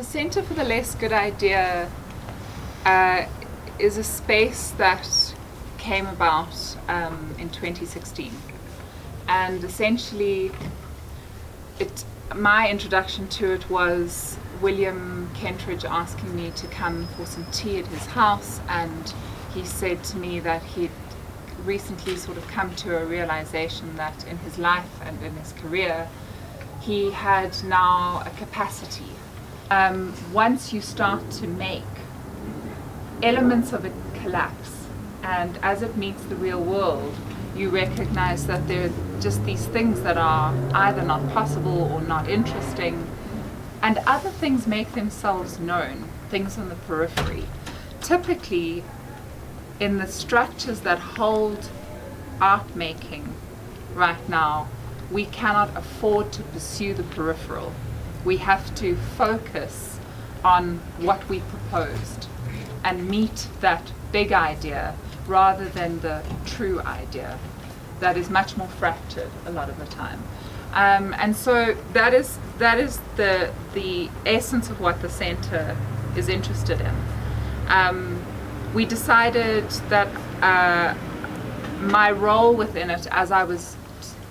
Centre for the Less Good Idea is a space that came about in 2016, and essentially my introduction to it was William Kentridge asking me to come for some tea at his house, and he said to me that he'd recently sort of come to a realization that in his life and in his career he had now a capacity. Once you start to make, elements of it collapse, and as it meets the real world, you recognize that there are just these things that are either not possible or not interesting, and other things make themselves known, things on the periphery. Typically, in the structures that hold art making right now, we cannot afford to pursue the peripheral. We have to focus on what we proposed and meet that big idea rather than the true idea that is much more fractured a lot of the time. And so that is the essence of what the centre is interested in. We decided that my role within it, as I was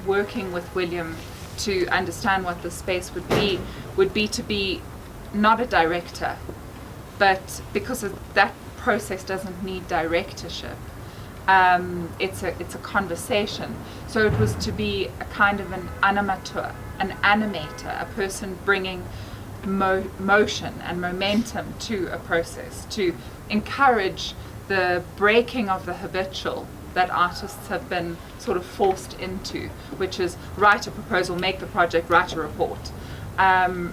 working with William to understand what the space would be to be not a director, but because that process doesn't need directorship. It's a conversation. So it was to be a kind of an animateur, an animator, a person bringing motion and momentum to a process, to encourage the breaking of the habitual that artists have been sort of forced into, which is write a proposal, make the project, write a report. And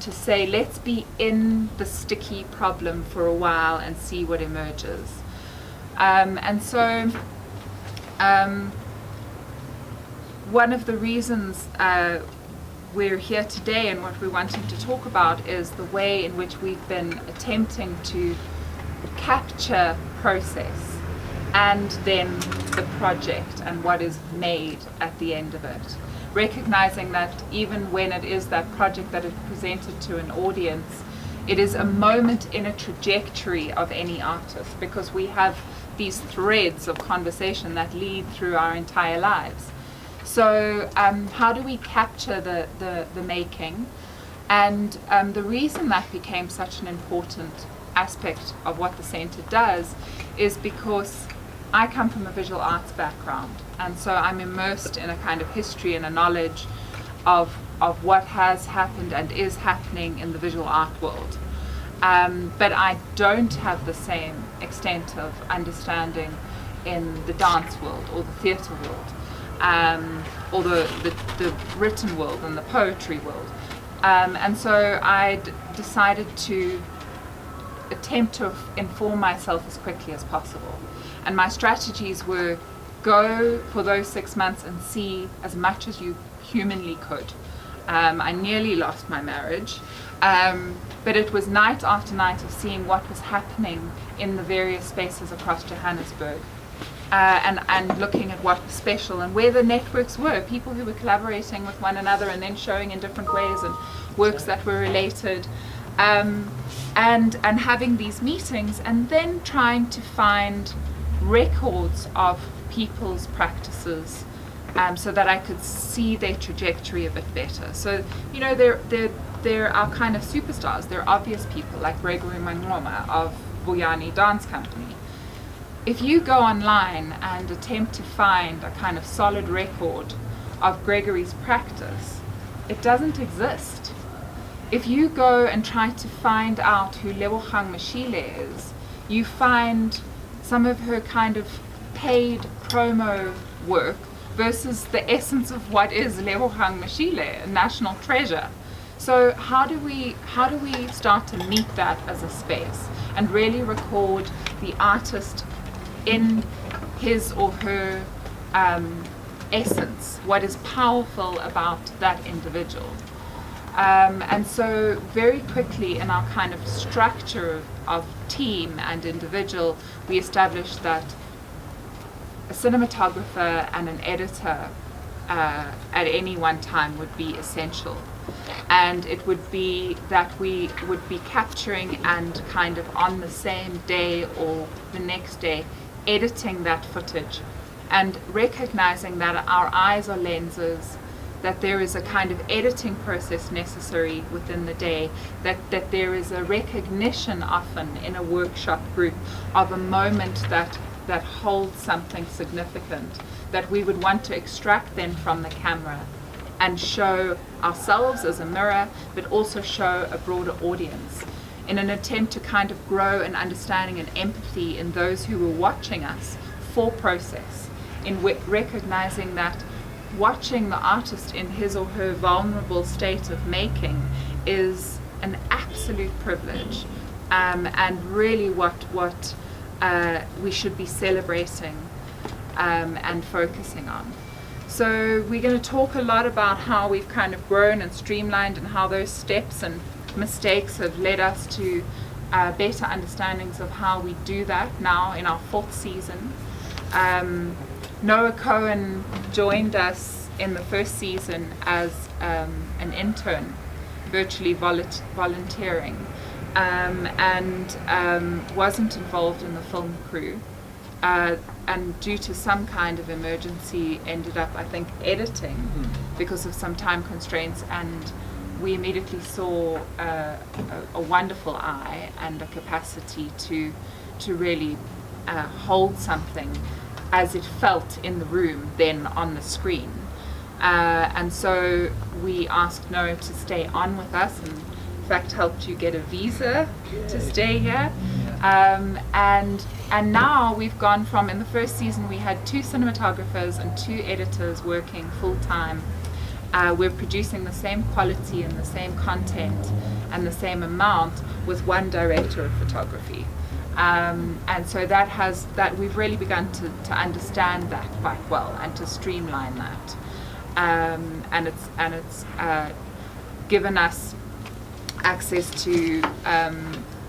to say, let's be in the sticky problem for a while and see what emerges. And so one of the reasons we're here today and what we're wanting to talk about is the way in which we've been attempting to capture process and then the project and what is made at the end of it. Recognizing that even when it is that project that is presented to an audience, it is a moment in a trajectory of any artist, because we have these threads of conversation that lead through our entire lives. So how do we capture the making? And the reason that became such an important aspect of what the centre does is because I come from a visual arts background, and so I'm immersed in a kind of history and a knowledge of what has happened and is happening in the visual art world. But I don't have the same extent of understanding in the dance world or the theatre world, or the written world and the poetry world. And so I decided to attempt to inform myself as quickly as possible. And my strategies were go for those 6 months and see as much as you humanly could. I nearly lost my marriage, but it was night after night of seeing what was happening in the various spaces across Johannesburg, and looking at what was special and where the networks were, people who were collaborating with one another and then showing in different ways and works that were related, and having these meetings and then trying to find records of people's practices, so that I could see their trajectory a bit better. So, you know, there are kind of superstars. There are obvious people like Gregory Mangoma of Vuyani Dance Company. If you go online and attempt to find a kind of solid record of Gregory's practice, it doesn't exist. If you go and try to find out who Lebogang Mashile is, you find some of her kind of paid promo work versus the essence of what is Lebogang Mashile, a national treasure. So how do we start to meet that as a space and really record the artist in his or her essence, what is powerful about that individual? And so very quickly in our kind of structure of team and individual, we established that a cinematographer and an editor at any one time would be essential. And it would be that we would be capturing and kind of on the same day or the next day editing that footage and recognizing that our eyes are lenses, that there is a kind of editing process necessary within the day, that there is a recognition often in a workshop group of a moment that holds something significant, that we would want to extract then from the camera and show ourselves as a mirror, but also show a broader audience in an attempt to kind of grow an understanding and empathy in those who were watching us for process, in recognizing that watching the artist in his or her vulnerable state of making is an absolute privilege, and really what we should be celebrating and focusing on. So we're going to talk a lot about how we've kind of grown and streamlined and how those steps and mistakes have led us to better understandings of how we do that now in our 4th season. Noah Cohen joined us in the 1st season as an intern, virtually volunteering, and wasn't involved in the film crew. And due to some kind of emergency ended up, I think, editing because of some time constraints, and we immediately saw a wonderful eye and a capacity to really hold something as it felt in the room then on the screen. And so we asked Noah to stay on with us, and in fact helped you get a visa to stay here. And now we've gone from, in the 1st season we had 2 cinematographers and 2 editors working full time. We're producing the same quality and the same content and the same amount with 1 director of photography. And so that we've really begun to understand that quite well and to streamline that. And it's given us access to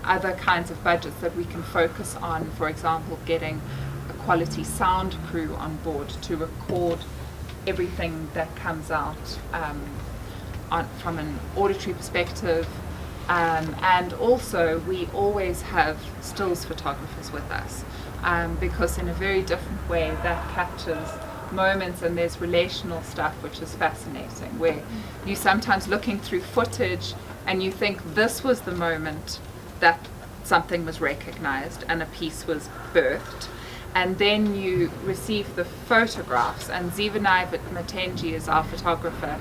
other kinds of budgets that we can focus on, for example, getting a quality sound crew on board to record everything that comes out from an auditory perspective. And also we always have stills photographers with us, because in a very different way that captures moments, and there's relational stuff which is fascinating, where you sometimes looking through footage and you think this was the moment that something was recognized and a piece was birthed, and then you receive the photographs, and Zivanai Matenji is our photographer,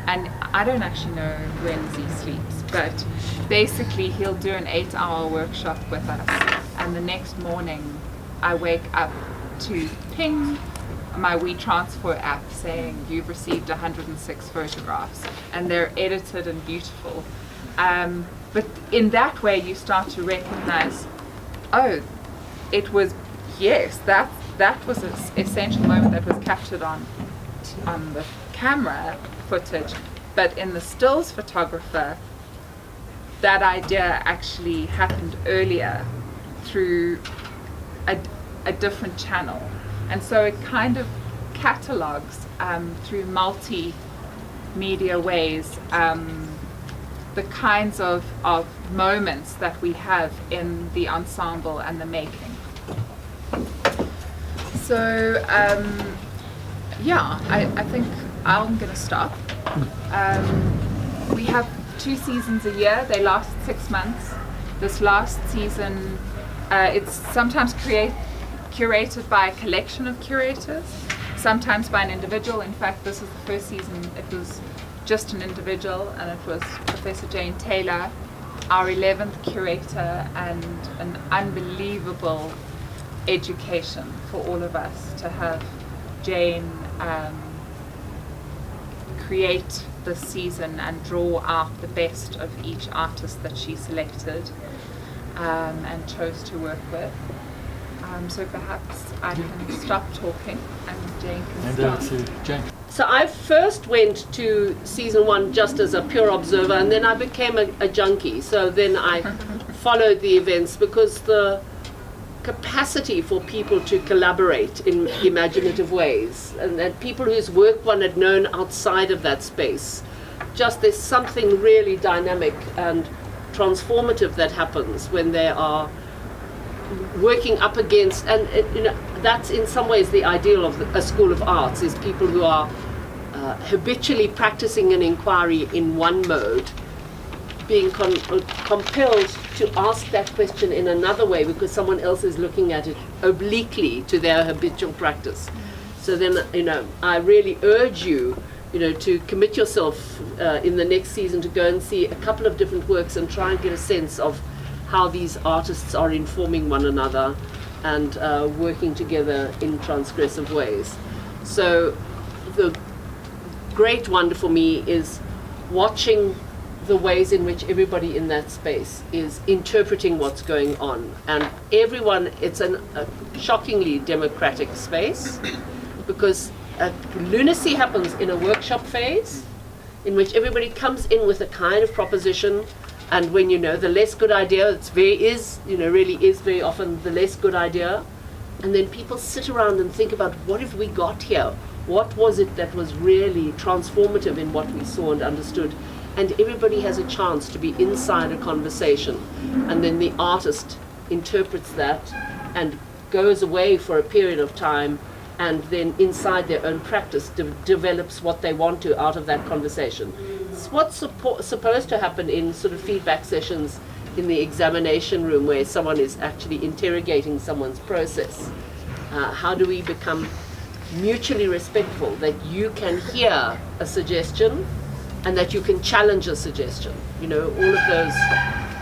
and I don't actually know when Z sleeps, but basically he'll do an 8-hour workshop with us, and the next morning I wake up to ping my WeTransfer app saying you've received 106 photographs, and they're edited and beautiful. But in that way you start to recognize, oh, it was, yes, that was an essential moment that was captured on the camera footage, but in the stills photographer, that idea actually happened earlier through a different channel. And so it kind of catalogs through multimedia ways the kinds of moments that we have in the ensemble and the making. So I think I'm going to stop. We have 2 seasons a year. They last 6 months. This last season, it's sometimes curated by a collection of curators, sometimes by an individual. In fact, this is the 1st season. It was just an individual, and it was Professor Jane Taylor, our 11th curator, and an unbelievable education for all of us to have Jane create this season and draw out the best of each artist that she selected and chose to work with. So perhaps I can stop talking and Jane can start. And to Jane. So I first went to season 1 just as a pure observer, and then I became a junkie. So then I followed the events, because the capacity for people to collaborate in imaginative ways, and that people whose work one had known outside of that space, just there's something really dynamic and transformative that happens when they are working up against, and that's in some ways the ideal of a school of arts, is people who are habitually practicing an inquiry in one mode, being compelled to ask that question in another way because someone else is looking at it obliquely to their habitual practice. So then, I really urge you, to commit yourself in the next season to go and see a couple of different works and try and get a sense of how these artists are informing one another and working together in transgressive ways. So the great wonder for me is watching the ways in which everybody in that space is interpreting what's going on. And everyone, it's a shockingly democratic space, because lunacy happens in a workshop phase in which everybody comes in with a kind of proposition, and when the less good idea, really is very often the less good idea, and then people sit around and think about, what have we got here? What was it that was really transformative in what we saw and understood? And everybody has a chance to be inside a conversation, and then the artist interprets that and goes away for a period of time, and then inside their own practice develops what they want to out of that conversation. It's what's supposed to happen in sort of feedback sessions in the examination room, where someone is actually interrogating someone's process. How do we become mutually respectful, that you can hear a suggestion and that you can challenge a suggestion, all of those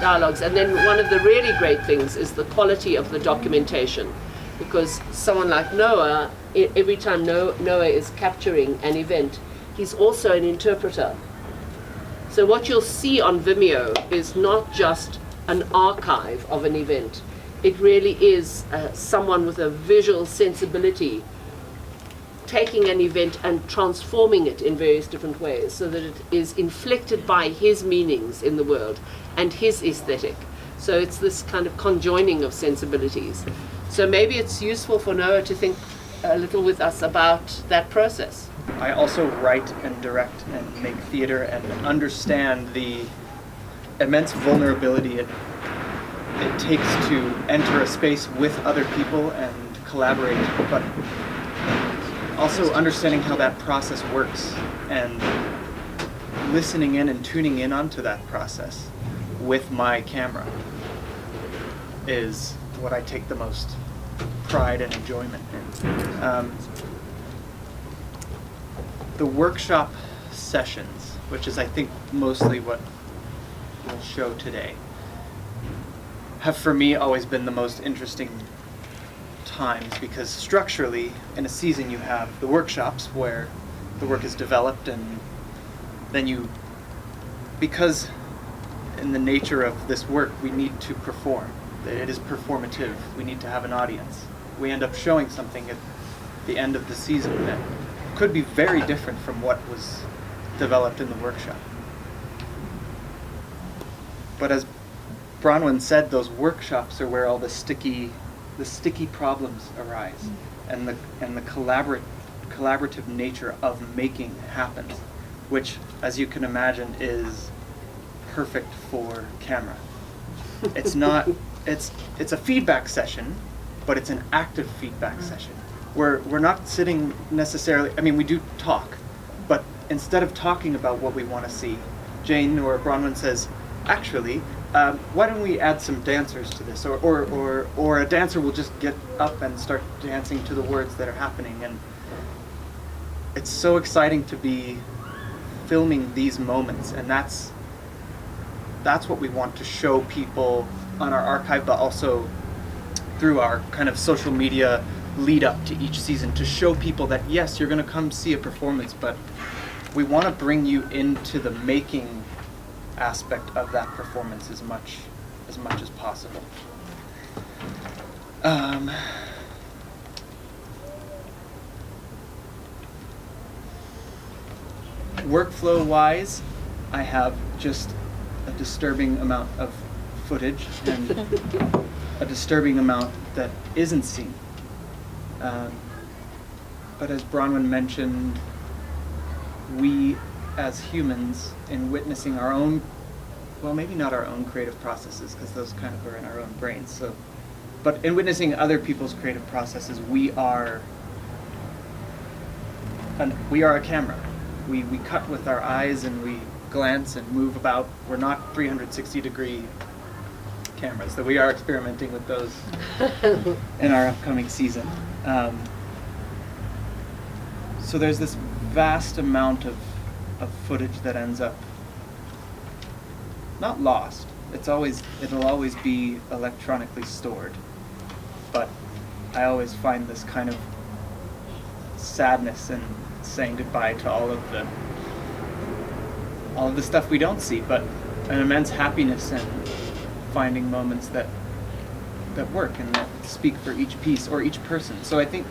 dialogues. And then one of the really great things is the quality of the documentation, because someone like Noah, every time Noah is capturing an event, he's also an interpreter. So what you'll see on Vimeo is not just an archive of an event, it really is someone with a visual sensibility taking an event and transforming it in various different ways so that it is inflected by his meanings in the world and his aesthetic. So it's this kind of conjoining of sensibilities. So maybe it's useful for Noah to think a little with us about that process. I also write and direct and make theater and understand the immense vulnerability it takes to enter a space with other people and collaborate, but also understanding how that process works and listening in and tuning in onto that process with my camera is what I take the most pride and enjoyment in. The workshop sessions, which is I think mostly what we'll show today, have for me always been the most interesting times, because structurally in a season you have the workshops where the work is developed, and then because in the nature of this work we need to perform, it is performative, we need to have an audience. We end up showing something at the end of the season that could be very different from what was developed in the workshop. But as Bronwyn said, those workshops are where all the sticky problems arise, and the collaborative nature of making happens, which, as you can imagine, is perfect for camera. It's not. It's a feedback session, but it's an active feedback session. We're not sitting necessarily. I mean, we do talk, but instead of talking about what we want to see, Jane or Bronwyn says, actually, why don't we add some dancers to this, or a dancer will just get up and start dancing to the words that are happening. And it's so exciting to be filming these moments, and that's what we want to show people on our archive, but also through our kind of social media lead up to each season, to show people that yes, you're going to come see a performance, but we want to bring you into the making aspect of that performance as much as possible. Workflow wise, I have just a disturbing amount of footage and a disturbing amount that isn't seen. But as Bronwyn mentioned, we as humans in witnessing our own, well, maybe not our own creative processes, because those kind of are in our own brains. So, but in witnessing other people's creative processes, we are a camera. We cut with our eyes and we glance and move about. We're not 360-degree cameras, so we are experimenting with those in our upcoming season. So there's this vast amount of footage that ends up not lost. It'll always be electronically stored. But I always find this kind of sadness in saying goodbye to all of the stuff we don't see, but an immense happiness in finding moments that work and that speak for each piece or each person. So I think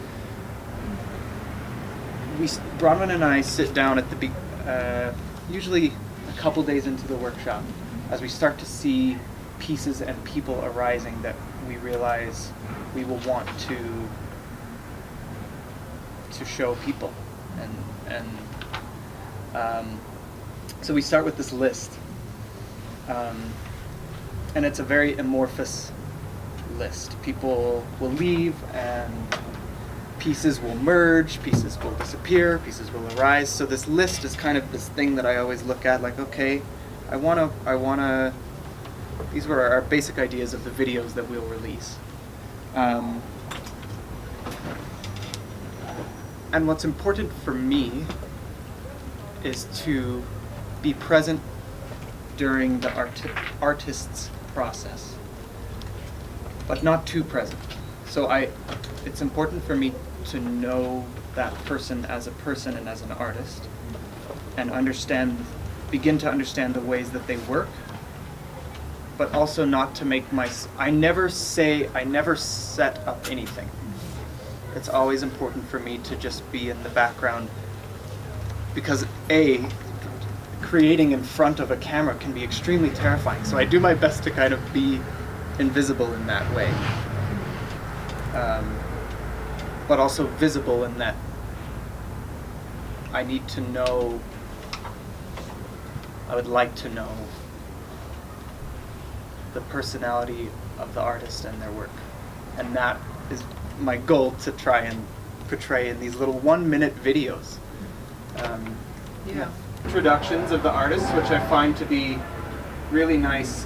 Bronwyn and I sit down at usually a couple days into the workshop as we start to see pieces and people arising that we realize we will want to show people, so we start with this list, and it's a very amorphous list. People will leave and pieces will merge, pieces will disappear, pieces will arise. So this list is kind of this thing that I always look at, like, okay, I wanna. These were our basic ideas of the videos that we'll release. And what's important for me is to be present during the artist's process, but not too present. So it's important for me to know that person as a person and as an artist, and begin to understand the ways that they work, but also not to make I never set up anything. It's always important for me to just be in the background, because creating in front of a camera can be extremely terrifying. So I do my best to kind of be invisible in that way, but also visible in that I would like to know the personality of the artist and their work. And that is my goal to try and portray in these little 1-minute videos. Introductions of the artists, which I find to be really nice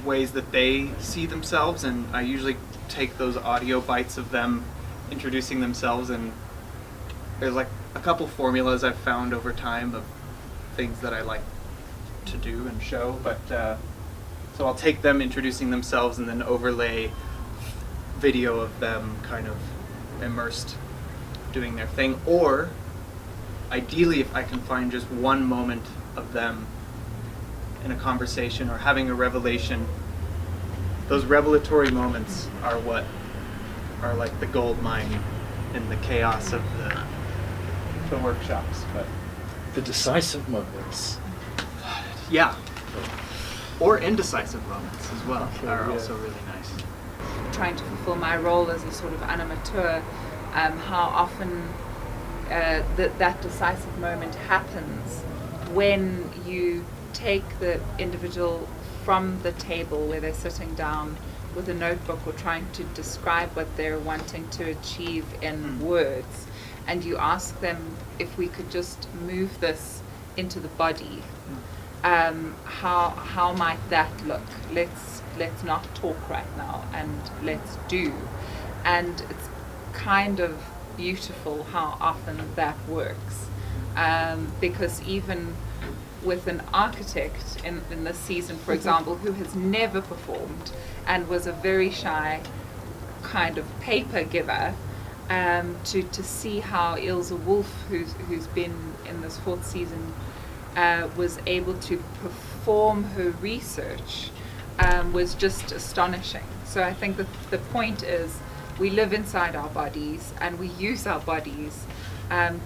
ways that they see themselves, and I usually take those audio bites of them introducing themselves, and there's like a couple formulas I've found over time of things that I like to do and show, but so I'll take them introducing themselves and then overlay video of them kind of immersed doing their thing, or ideally if I can find just one moment of them in a conversation or having a revelation. Those revelatory moments are what are like the gold mine in the chaos of the workshops. But the decisive moments, or indecisive moments as well, are also really nice. Trying to fulfill my role as a sort of animateur, how often that decisive moment happens when you take the individual from the table where they're sitting down with a notebook or trying to describe what they're wanting to achieve in words, and you ask them if we could just move this into the body. How might that look? Let's not talk right now, and let's do. And it's kind of beautiful how often that works, because even with an architect in this season, for example, who has never performed and was a very shy kind of paper giver, to see how Ilse Wolf, who's been in this 4th season, was able to perform her research, was just astonishing. So I think the point is we live inside our bodies and we use our bodies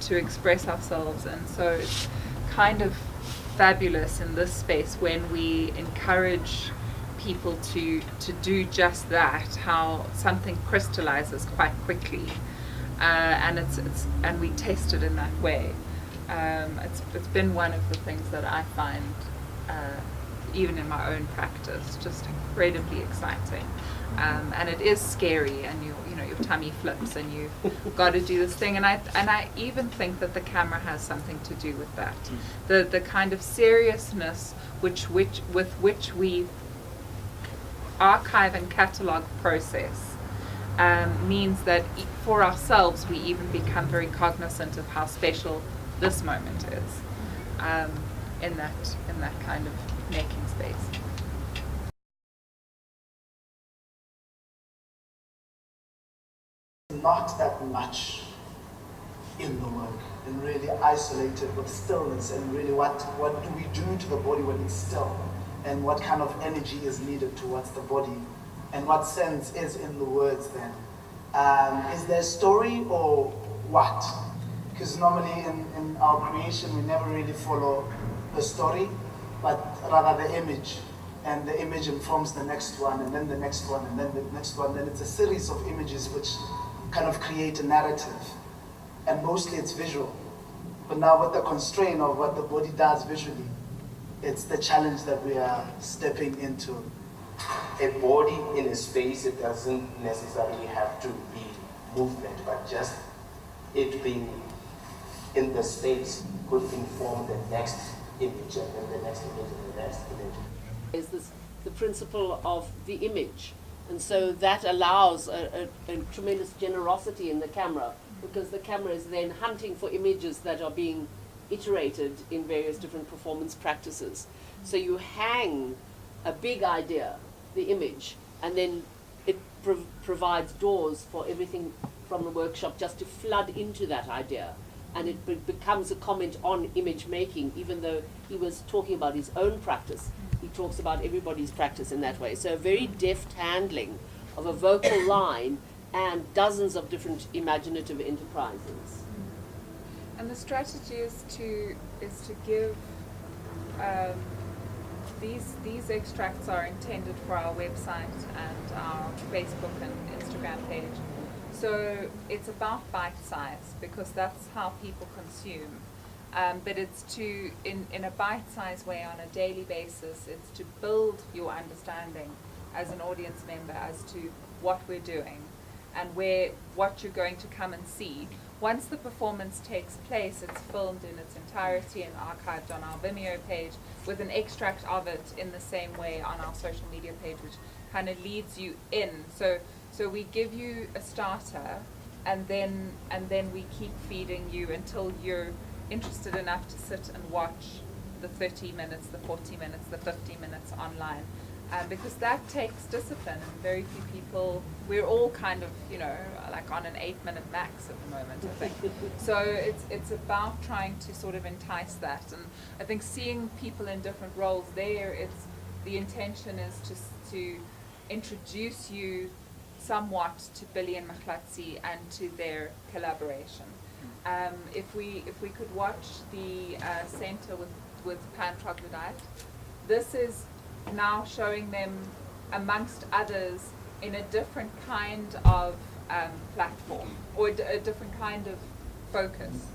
to express ourselves, and so it's kind of fabulous in this space when we encourage people to do just that, how something crystallizes quite quickly, and we test it in that way. It's been one of the things that I find, even in my own practice, just incredibly exciting. And it is scary, and your tummy flips, and you've got to do this thing. And I even think that the camera has something to do with that. The kind of seriousness with which we archive and catalog process means that for ourselves we even become very cognizant of how special this moment is in that kind of making space. Not that much in the work, and really isolated with stillness, and really what do we do to the body when it's still, and what kind of energy is needed towards the body, and what sense is in the words then. Is there a story or what? Because normally in our creation we never really follow the story, but rather the image, and the image informs the next one, and then the next one, and then the next one. Then it's a series of images which kind of create a narrative, and mostly it's visual. But now with the constraint of what the body does visually, it's the challenge that we are stepping into. A body in a space, it doesn't necessarily have to be movement, but just it being in the space could inform the next image, and then the next image, and the next image. Is this the principle of the image? And so that allows a tremendous generosity in the camera, because the camera is then hunting for images that are being iterated in various different performance practices. So you hang a big idea, the image, and then it provides doors for everything from the workshop just to flood into that idea. And it becomes a comment on image making, even though he was talking about his own practice. He talks about everybody's practice in that way. So a very deft handling of a vocal line and dozens of different imaginative enterprises. And the strategy is to give these extracts are intended for our website and our Facebook and Instagram page. So it's about bite size, because that's how people consume. But it's to, in a bite-sized way on a daily basis, it's to build your understanding as an audience member as to what we're doing and what you're going to come and see. Once the performance takes place, it's filmed in its entirety and archived on our Vimeo page with an extract of it in the same way on our social media page, which kind of leads you in. So we give you a starter, and then we keep feeding you until you're interested enough to sit and watch the 30 minutes, the 40 minutes, the 50 minutes online. Because that takes discipline, and very few people, we're all kind of, like on an 8-minute max at the moment, I think. So it's about trying to sort of entice that. And I think seeing people in different roles there, the intention is to introduce you somewhat to Billy and Maklatsi and to their collaboration. If we could watch the center with Pan Troglodyte, this is now showing them, amongst others, in a different kind of platform, or a different kind of focus.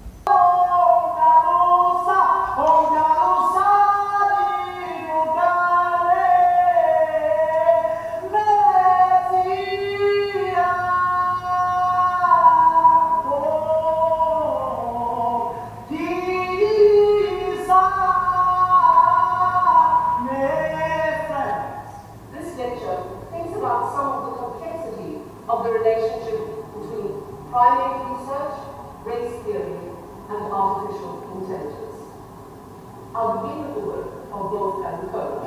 Of the relationship between primate research, race theory, and artificial intelligence. I'll begin with the work of both and Cohen.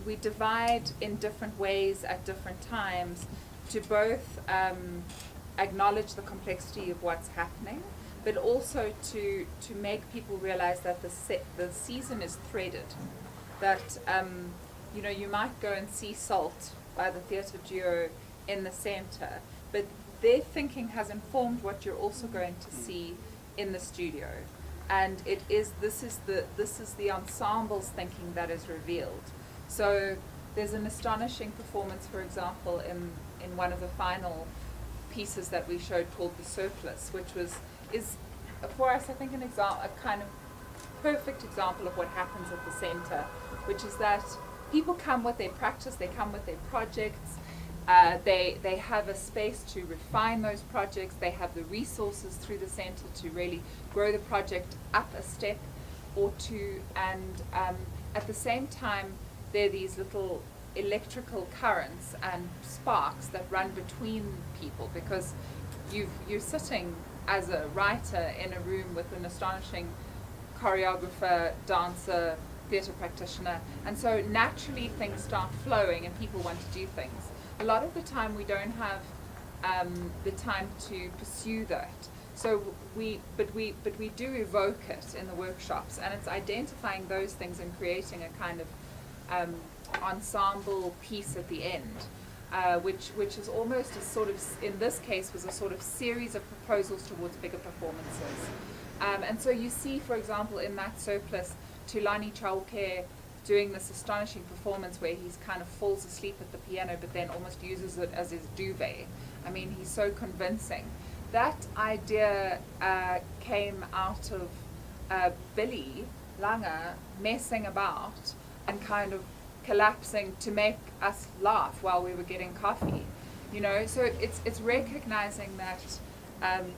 We divide in different ways at different times to both acknowledge the complexity of what's happening, but also to make people realize that the season is threaded. that you might go and see Salt by the theatre duo in the centre, but their thinking has informed what you're also going to see in the studio, and this is the ensemble's thinking that is revealed. So there's an astonishing performance, for example, in one of the final pieces that we showed called The Surplus, which is for us, I think, a kind of perfect example of what happens at the centre, which is that people come with their practice, they come with their projects, they have a space to refine those projects, they have the resources through the centre to really grow the project up a step or two, and at the same time there are these little electrical currents and sparks that run between people, because you're sitting as a writer in a room with an astonishing choreographer, dancer, theatre practitioner, and so naturally things start flowing and people want to do things. A lot of the time we don't have the time to pursue that, so we do evoke it in the workshops, and it's identifying those things and creating a kind of ensemble piece at the end, which is almost a sort of, in this case, was a sort of series of proposals towards bigger performances. And so you see, for example, in that Surplus, Thulani Chauke doing this astonishing performance where he's kind of falls asleep at the piano but then almost uses it as his duvet. I mean, he's so convincing. That idea came out of Billy Langer messing about and kind of collapsing to make us laugh while we were getting coffee, so it's recognizing that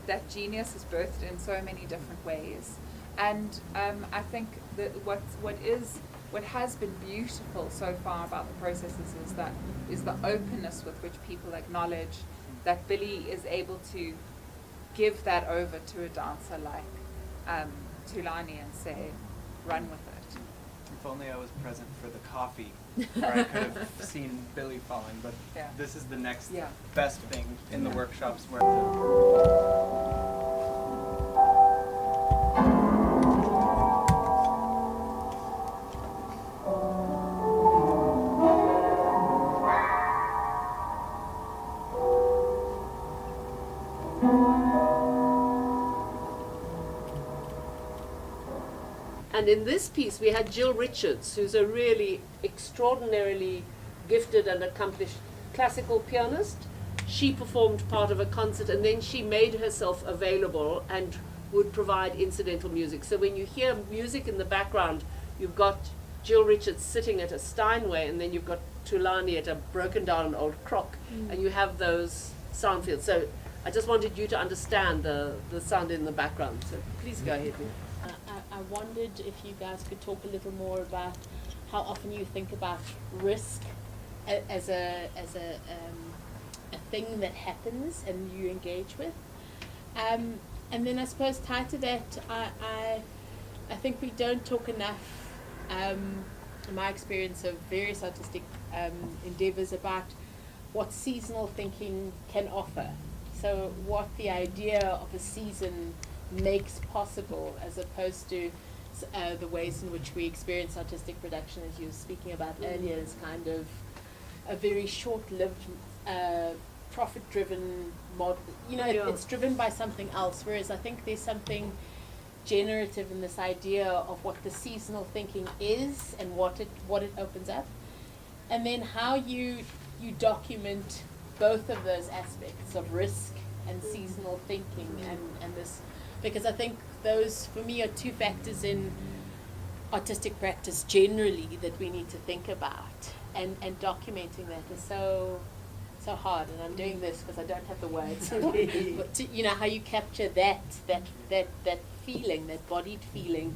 that genius is birthed in so many different ways, and I think that what has been beautiful so far about the processes is the openness with which people acknowledge that Billy is able to give that over to a dancer like Thulani and say, run with it. If only I was present for the coffee, where I could have seen Billy falling, but this is the next best thing in the workshops where And in this piece, we had Jill Richards, who's a really extraordinarily gifted and accomplished classical pianist. She performed part of a concert, and then she made herself available and would provide incidental music. So when you hear music in the background, you've got Jill Richards sitting at a Steinway, and then you've got Thulani at a broken down old crock, and you have those sound fields. So I just wanted you to understand the sound in the background. So please go ahead. I wondered if you guys could talk a little more about how often you think about risk as a thing that happens and you engage with, and then I suppose tied to that, I think we don't talk enough, in my experience of various artistic endeavors, about what seasonal thinking can offer. So what the idea of a season makes possible, as opposed to the ways in which we experience artistic production, as you were speaking about earlier, is kind of a very short-lived, profit-driven model. It's driven by something else, whereas I think there's something generative in this idea of what the seasonal thinking is and what it opens up, and then how you document both of those aspects of risk and seasonal thinking and this. Because I think those, for me, are two factors in artistic practice generally that we need to think about, and documenting that is so hard. And I'm doing this because I don't have the words. But how you capture that feeling, that bodied feeling,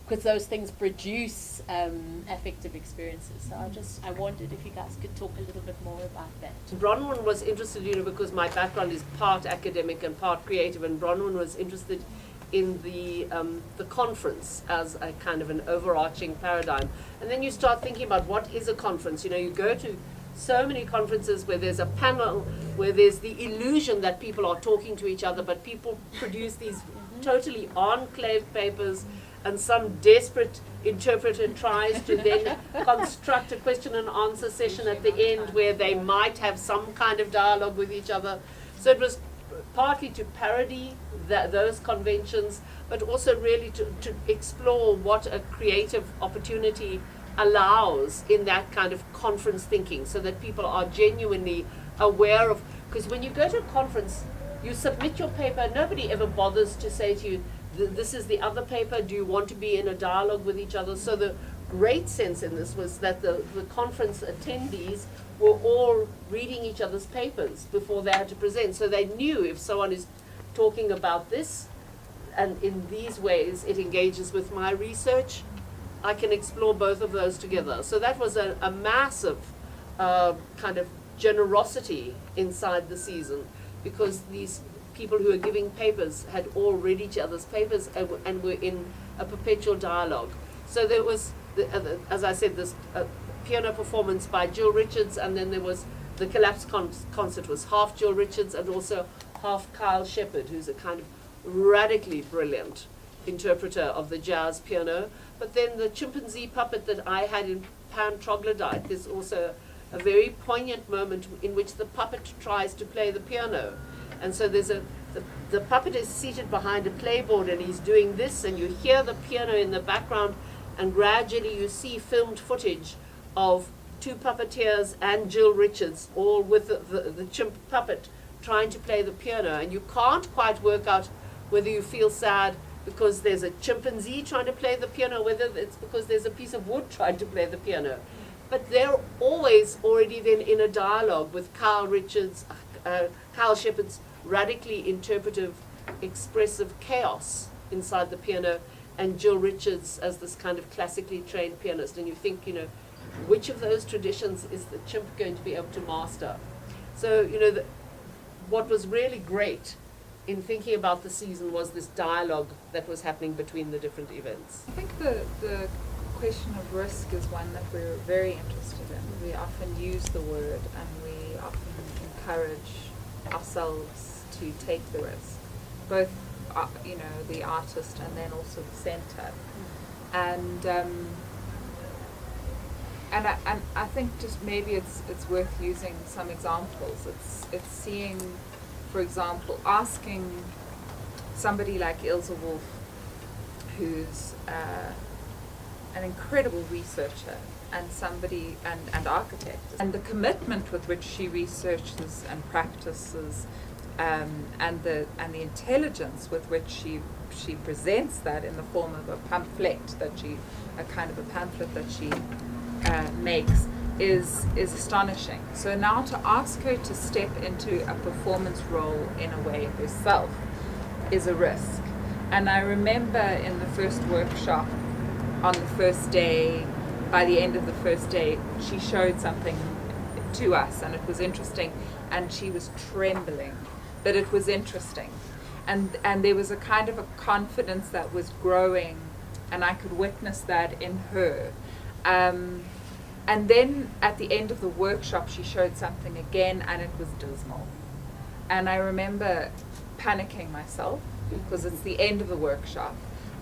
because those things produce affective experiences. So I wondered if you guys could talk a little bit more about that. Bronwyn was interested, because my background is part academic and part creative, and Bronwyn was interested in the conference as a kind of an overarching paradigm. And then you start thinking about what is a conference. You go to so many conferences where there's a panel, where there's the illusion that people are talking to each other, but people produce these totally enclave papers, and some desperate interpreter tries to then construct a question and answer session at the end where they might have some kind of dialogue with each other. So it was partly to parody those conventions, but also really to explore what a creative opportunity allows in that kind of conference thinking, so that people are genuinely aware of, because when you go to a conference, you submit your paper, nobody ever bothers to say to you, this is the other paper, do you want to be in a dialogue with each other? So the great sense in this was that the conference attendees were all reading each other's papers before they had to present, so they knew if someone is talking about this, and in these ways it engages with my research, I can explore both of those together. So that was a massive kind of generosity inside the season, because these people who were giving papers had all read each other's papers and were in a perpetual dialogue. So there was, as I said, this piano performance by Jill Richards, and then there was the Collapse concert was half Jill Richards and also half Kyle Shepard, who's a kind of radically brilliant interpreter of the jazz piano. But then the chimpanzee puppet that I had in Pan Troglodyte, there's also a very poignant moment in which the puppet tries to play the piano. And so there's the puppet is seated behind a playboard and he's doing this, and you hear the piano in the background, and gradually you see filmed footage of two puppeteers and Jill Richards, all with the chimp puppet trying to play the piano. And you can't quite work out whether you feel sad because there's a chimpanzee trying to play the piano, whether it's because there's a piece of wood trying to play the piano. But they're always already then in a dialogue with Kyle Shepard's radically interpretive, expressive chaos inside the piano, and Jill Richards as this kind of classically trained pianist. And you think, which of those traditions is the chimp going to be able to master? So, what was really great in thinking about the season was this dialogue that was happening between the different events. I think the question of risk is one that we're very interested in. We often use the word, and we often encourage ourselves to take the risk, both the artist and then also the center. And I think just maybe it's worth using some examples. It's seeing, for example, asking somebody like Ilse Wolff, who's an incredible researcher and somebody and architect, and the commitment with which she researches and practices, and the intelligence with which she presents that in the form of a pamphlet that she makes is astonishing. So now to ask her to step into a performance role in a way herself is a risk. And I remember in the first workshop, on the first day, by the end of the first day, she showed something to us, and it was interesting, and she was trembling, but it was interesting. And there was a kind of a confidence that was growing, and I could witness that in her. And then at the end of the workshop, she showed something again, and it was dismal. And I remember panicking myself, because it's the end of the workshop,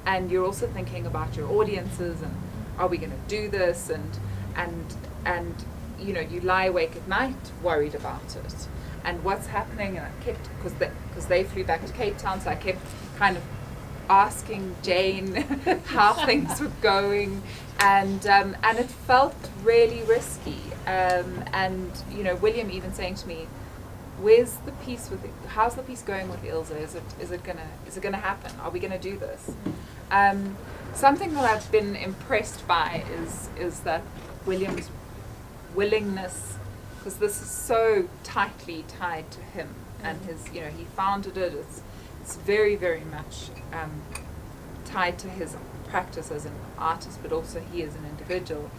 and you're also thinking about your audiences, and are we going to do this, and you lie awake at night worried about it, and what's happening. And I kept, because they flew back to Cape Town, so I kept kind of asking Jane how things were going, and it felt really risky. And William even saying to me, "Where's the piece with it? How's the piece going with Ilse? Is it gonna happen? Are we gonna do this?" Something that I've been impressed by is that William's willingness, because this is so tightly tied to him and his, he founded it. It's very, very much tied to his practice as an artist, but also he as an individual.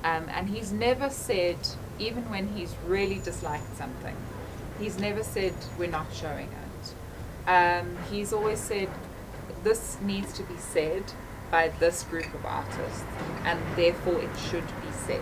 And he's never said, even when he's really disliked something, he's never said, "We're not showing it." He's always said, "This needs to be said by this group of artists, and therefore it should be said.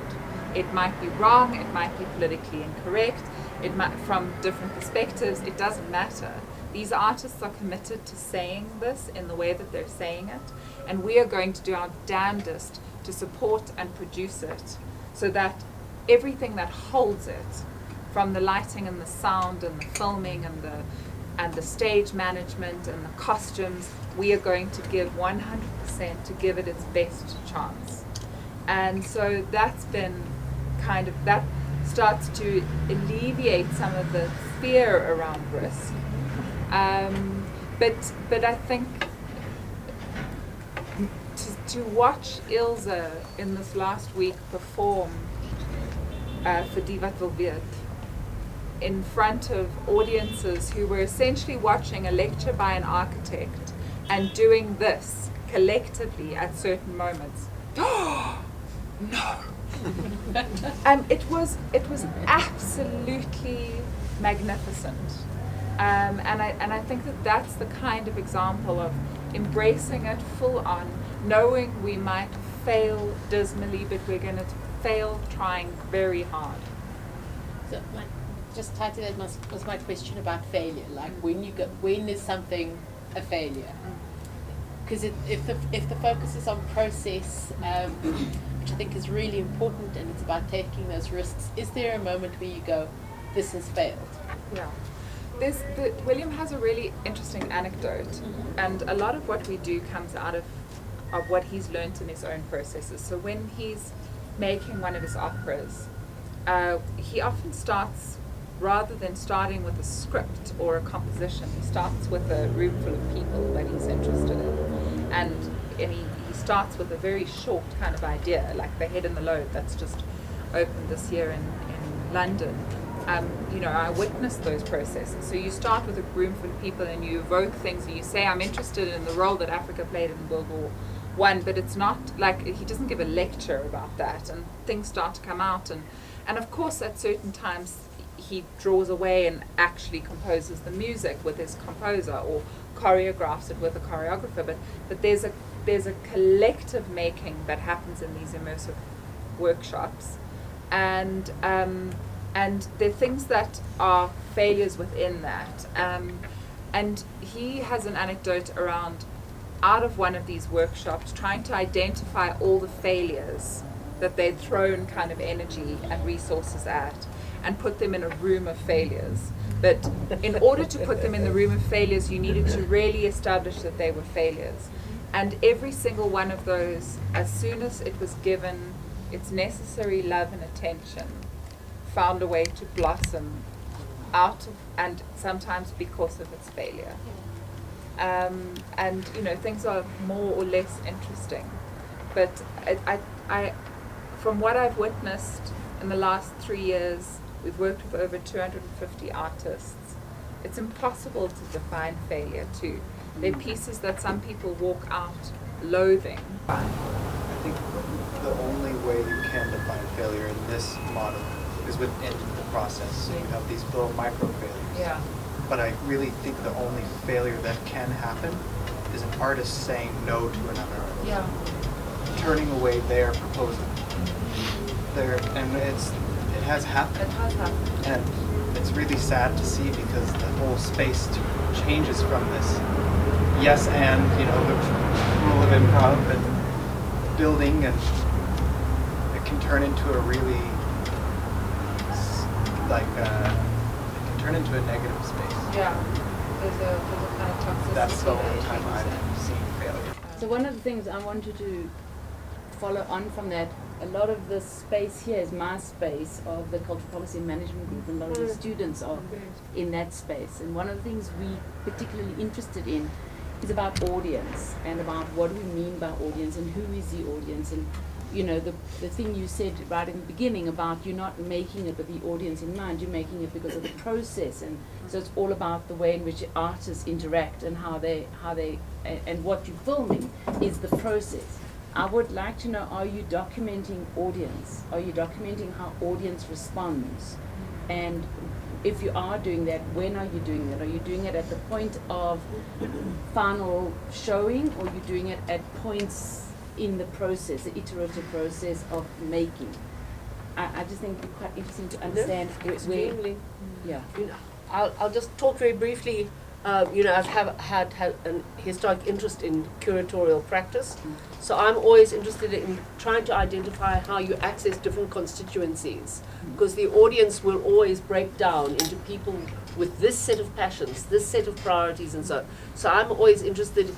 It might be wrong, it might be politically incorrect, it might, from different perspectives, it doesn't matter, these artists are committed to saying this in the way that they're saying it, and we are going to do our damnedest to support and produce it so that everything that holds it, from the lighting and the sound and the filming and the stage management and the costumes, we are going to give 100% to give it its best chance. And so that's been that starts to alleviate some of the fear around risk. But I think to watch Ilse in this last week perform for Die Wat Wil Weet in front of audiences who were essentially watching a lecture by an architect and doing this collectively at certain moments. Oh, no! It was absolutely magnificent, and I think that's the kind of example of embracing it full on, knowing we might fail dismally, but we're going to fail trying very hard. So just tied to that was my question about failure. Like when is something a failure? Because if the focus is on process, which I think is really important, and it's about taking those risks, is there a moment where you go, this has failed? Yeah. William has a really interesting anecdote, and a lot of what we do comes out of what he's learned in his own processes. So when he's making one of his operas, he often starts, rather than starting with a script or a composition, he starts with a room full of people that he's interested in. And he starts with a very short kind of idea, like The Head and the Load, that's just opened this year in London. I witnessed those processes. So you start with a room full of people and you evoke things and you say, I'm interested in the role that Africa played in World War I, but it's not like, he doesn't give a lecture about that, and things start to come out. And of course at certain times he draws away and actually composes the music with his composer or choreographs it with a choreographer, but there's a collective making that happens in these immersive workshops, and there are things that are failures within that, and he has an anecdote around, out of one of these workshops, trying to identify all the failures that they'd thrown kind of energy and resources at, and put them in a room of failures. But in order to put them in the room of failures, you needed to really establish that they were failures. And every single one of those, as soon as it was given its necessary love and attention, found a way to blossom out of, and sometimes because of its failure. And things are more or less interesting. But I from what I've witnessed in the last 3 years, we've worked with over 250 artists. It's impossible to define failure too. They're pieces that some people walk out loathing. I think the only way you can define failure in this model is within the process. So you have these little micro failures. Yeah. But I really think the only failure that can happen is an artist saying no to another artist. Yeah. Turning away their proposal. And it has happened. It has happened. And it's really sad to see, because the whole space changes from this yes and, the rule of improv and building, and it can turn into a really, it can turn into a negative space. Yeah. There's a kind of toxicity. That's the only time I've seen failure. So one of the things I wanted to follow on from that, a lot of the space here is my space of the Cultural Policy and Management Group, and a lot of the students are in that space. And one of the things we're particularly interested in is about audience, and about what do we mean by audience, and who is the audience. And the thing you said right in the beginning about you're not making it with the audience in mind, you're making it because of the process. And so it's all about the way in which artists interact, and how they and what you're filming is the process. I would like to know, are you documenting audience? Are you documenting how audience responds? And if you are doing that, when are you doing that? Are you doing it at the point of final showing, or are you doing it at points in the process, the iterative process of making? I just think it'd be quite interesting to understand Extremely. yeah. I'll just talk very briefly I've had an historic interest in curatorial practice, so I'm always interested in trying to identify how you access different constituencies, because the audience will always break down into people with this set of passions, this set of priorities, and so on. So I'm always interested.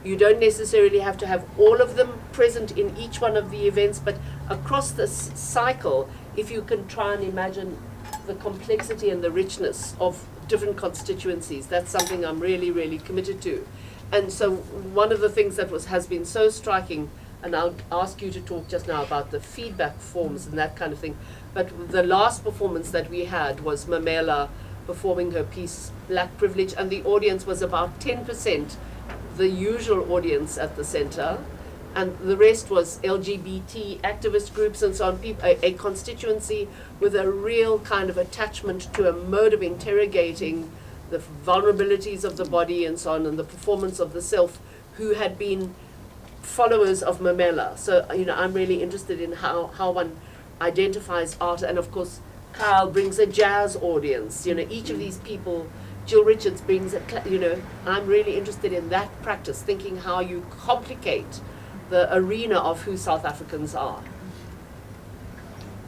You don't necessarily have to have all of them present in each one of the events, but across the cycle, if you can try and imagine the complexity and the richness of different constituencies, that's something I'm really, really committed to. And so one of the things that has been so striking, and I'll ask you to talk just now about the feedback forms and that kind of thing, but the last performance that we had was Mamela performing her piece Black Privilege, and the audience was about 10% the usual audience at the center, and the rest was LGBT activist groups and so on, a constituency with a real kind of attachment to a mode of interrogating the vulnerabilities of the body and so on, and the performance of the self, who had been followers of Mamela. So, I'm really interested in how one identifies art, and of course, Kyle brings a jazz audience. Each of these people, Jill Richards brings I'm really interested in that practice, thinking how you complicate the arena of who South Africans are.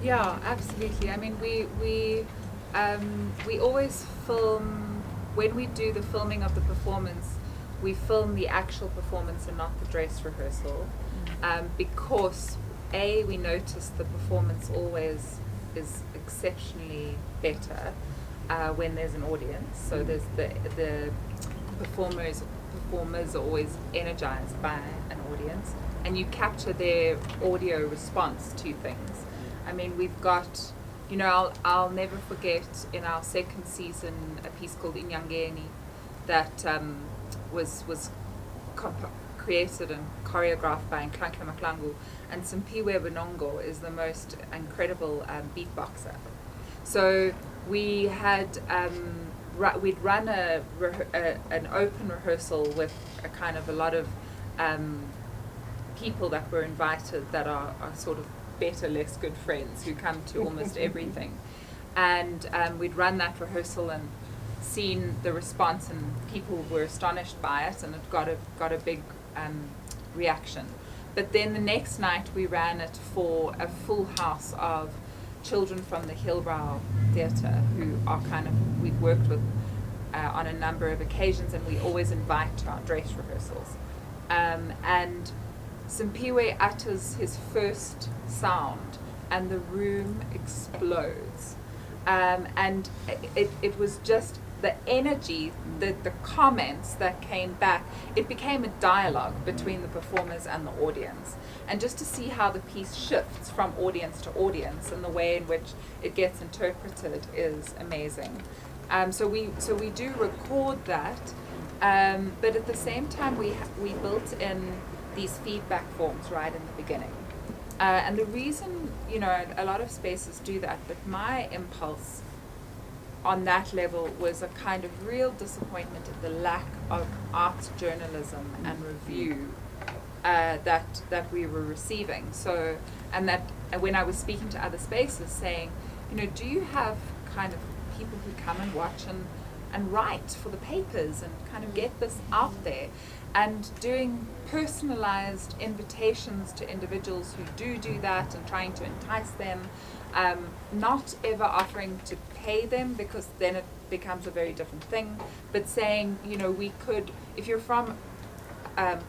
Yeah, absolutely. I mean, we always film, when we do the filming of the performance, we film the actual performance and not the dress rehearsal, because we notice the performance always is exceptionally better when there's an audience. So there's the performers are always energized by an audience, and you capture their audio response to things. I mean, we've got, I'll never forget in our second season a piece called Inyangeni that was created and choreographed by Nklanhla Maklangu, and Simpiwe Bonongo is the most incredible beatboxer. So we had we'd run an open rehearsal with a lot of people that were invited that are sort of better, less good friends who come to almost everything, and we'd run that rehearsal and seen the response, and people were astonished by it, and it got a big reaction. But then the next night we ran it for a full house of children from the Hillbrow Theatre, who are we've worked with on a number of occasions, and we always invite to our dress rehearsals. And Simpiwe utters his first sound, and the room explodes. And it was just the energy, the comments that came back. It became a dialogue between the performers and the audience. And just to see how the piece shifts from audience to audience and the way in which it gets interpreted is amazing. So we do record that, but at the same time we built in these feedback forms right in the beginning. And the reason, a lot of spaces do that, but my impulse on that level was a kind of real disappointment at the lack of arts journalism and review that we were receiving. So, and when I was speaking to other spaces saying, do you have kind of people who come and watch and write for the papers and kind of get this out there, and doing personalized invitations to individuals who do that and trying to entice them, not ever offering to pay them, because then it becomes a very different thing, but saying, we could, if you're from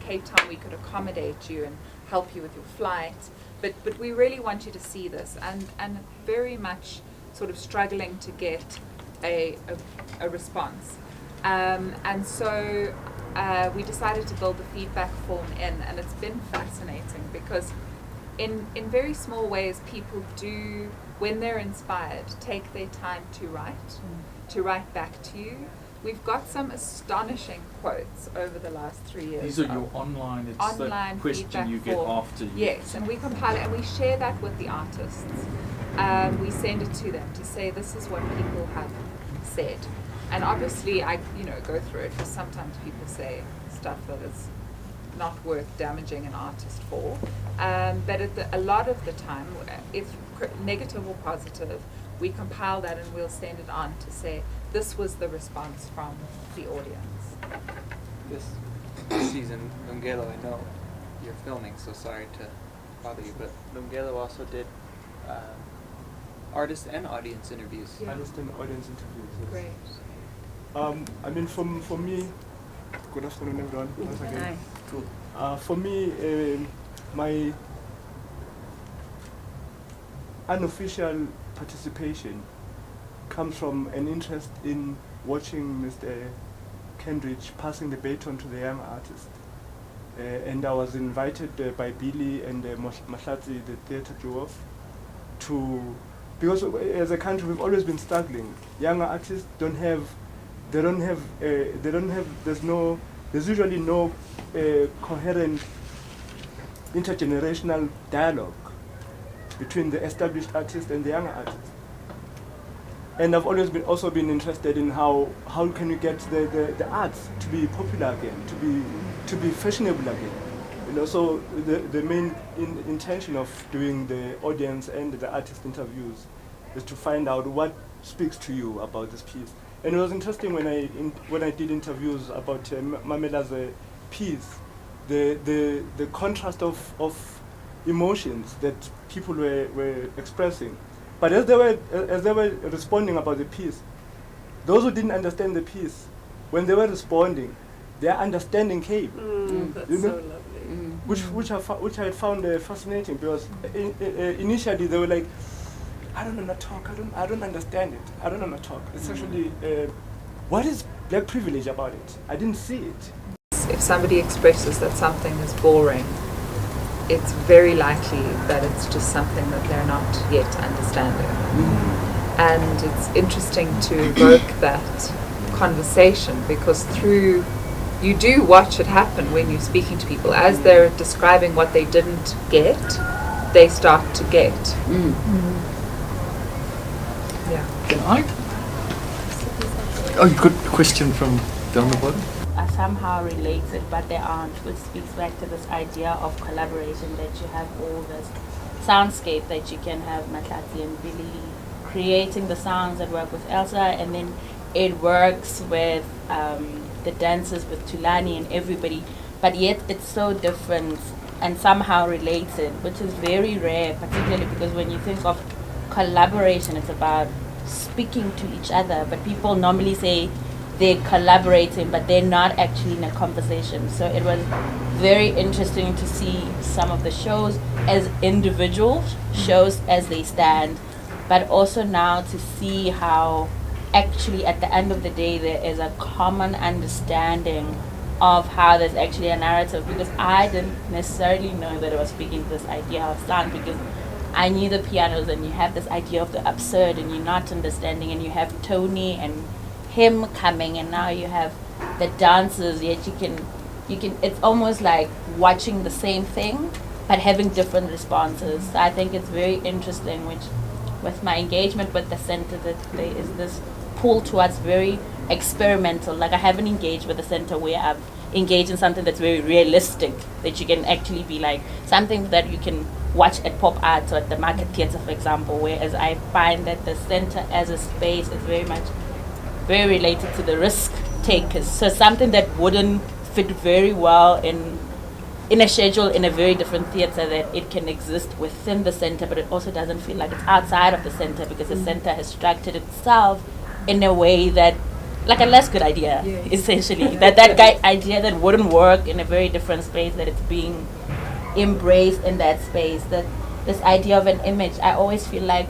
Cape Town, we could accommodate you and help you with your flight, but we really want you to see this, and very much sort of struggling to get a response. And so we decided to build the feedback form in, and it's been fascinating because in very small ways people do, when they're inspired, take their time to write back to you. We've got some astonishing quotes over the last 3 years. These are your online, it's online the question you get after you. Yes, and we compile it and we share that with the artists. We send it to them to say this is what people have said. And obviously I go through it, because sometimes people say stuff that is not worth damaging an artist for. But a lot of the time, if negative or positive, we compile that and we'll send it on to say, this was the response from the audience. This season, Lungelo, I know you're filming, so sorry to bother you, but Lungelo also did artist and audience interviews. Yeah. Artist and audience interviews. Yes. Great. I mean, for me, good afternoon, everyone. Once again. Hi. Cool. For me, my unofficial participation comes from an interest in watching Mr. Kendridge passing the baton to the young artist. And I was invited by Billy and Mahlatsi, the theatre dwarf, because as a country we've always been struggling. Younger artists there's usually no coherent intergenerational dialogue between the established artist and the younger artist. And I've always been interested in how can you get the arts to be popular again, to be fashionable again. So the main intention of doing the audience and the artist interviews is to find out what speaks to you about this piece. And it was interesting when I did interviews about Mamela's piece, the contrast of emotions that people were expressing. But as they were responding about the piece, those who didn't understand the piece, when they were responding, their understanding came. That's you know? so lovely. Which I found fascinating, because initially they were like, I don't know not talk. I don't understand it. I don't know not talk. It's actually what is black privilege about it? I didn't see it. If somebody expresses that something is boring, it's very likely that it's just something that they're not yet understanding. And it's interesting to evoke that conversation, because you do watch it happen when you're speaking to people. As they're describing what they didn't get, they start to get. Yeah. Can I? Oh, you got a question from down the bottom? Are somehow related, but they aren't, which speaks back to this idea of collaboration, that you have all this soundscape that you can have Mahlatsi and Billy creating the sounds that work with Elsa, and then it works with the dancers, with Tulani and everybody, but yet it's so different and somehow related, which is very rare, particularly because when you think of collaboration, it's about speaking to each other, but people normally say they're collaborating, but they're not actually in a conversation. So it was very interesting to see some of the shows as individual shows as they stand, but also now to see how actually at the end of the day there is a common understanding of how there's actually a narrative, because I didn't necessarily know that it was speaking to this idea of sound, because I knew the pianos and you have this idea of the absurd and you're not understanding, and you have Tony and him coming, and now you have the dancers, yet you can it's almost like watching the same thing but having different responses. So I think it's very interesting, which with my engagement with the center, that there is this pull towards very experimental. Like I haven't engaged with the center where I've engaged in something that's very realistic, that you can actually be like something that you can watch at Pop Arts or at the Market Theatre, for example, whereas I find that the center as a space is very related to the risk takers. So something that wouldn't fit very well in a schedule in a very different theatre, that it can exist within the center, but it also doesn't feel like it's outside of the center, because the center has structured itself in a way that, like a less good idea, essentially. that idea that wouldn't work in a very different space, that it's being embraced in that space. That this idea of an image, I always feel like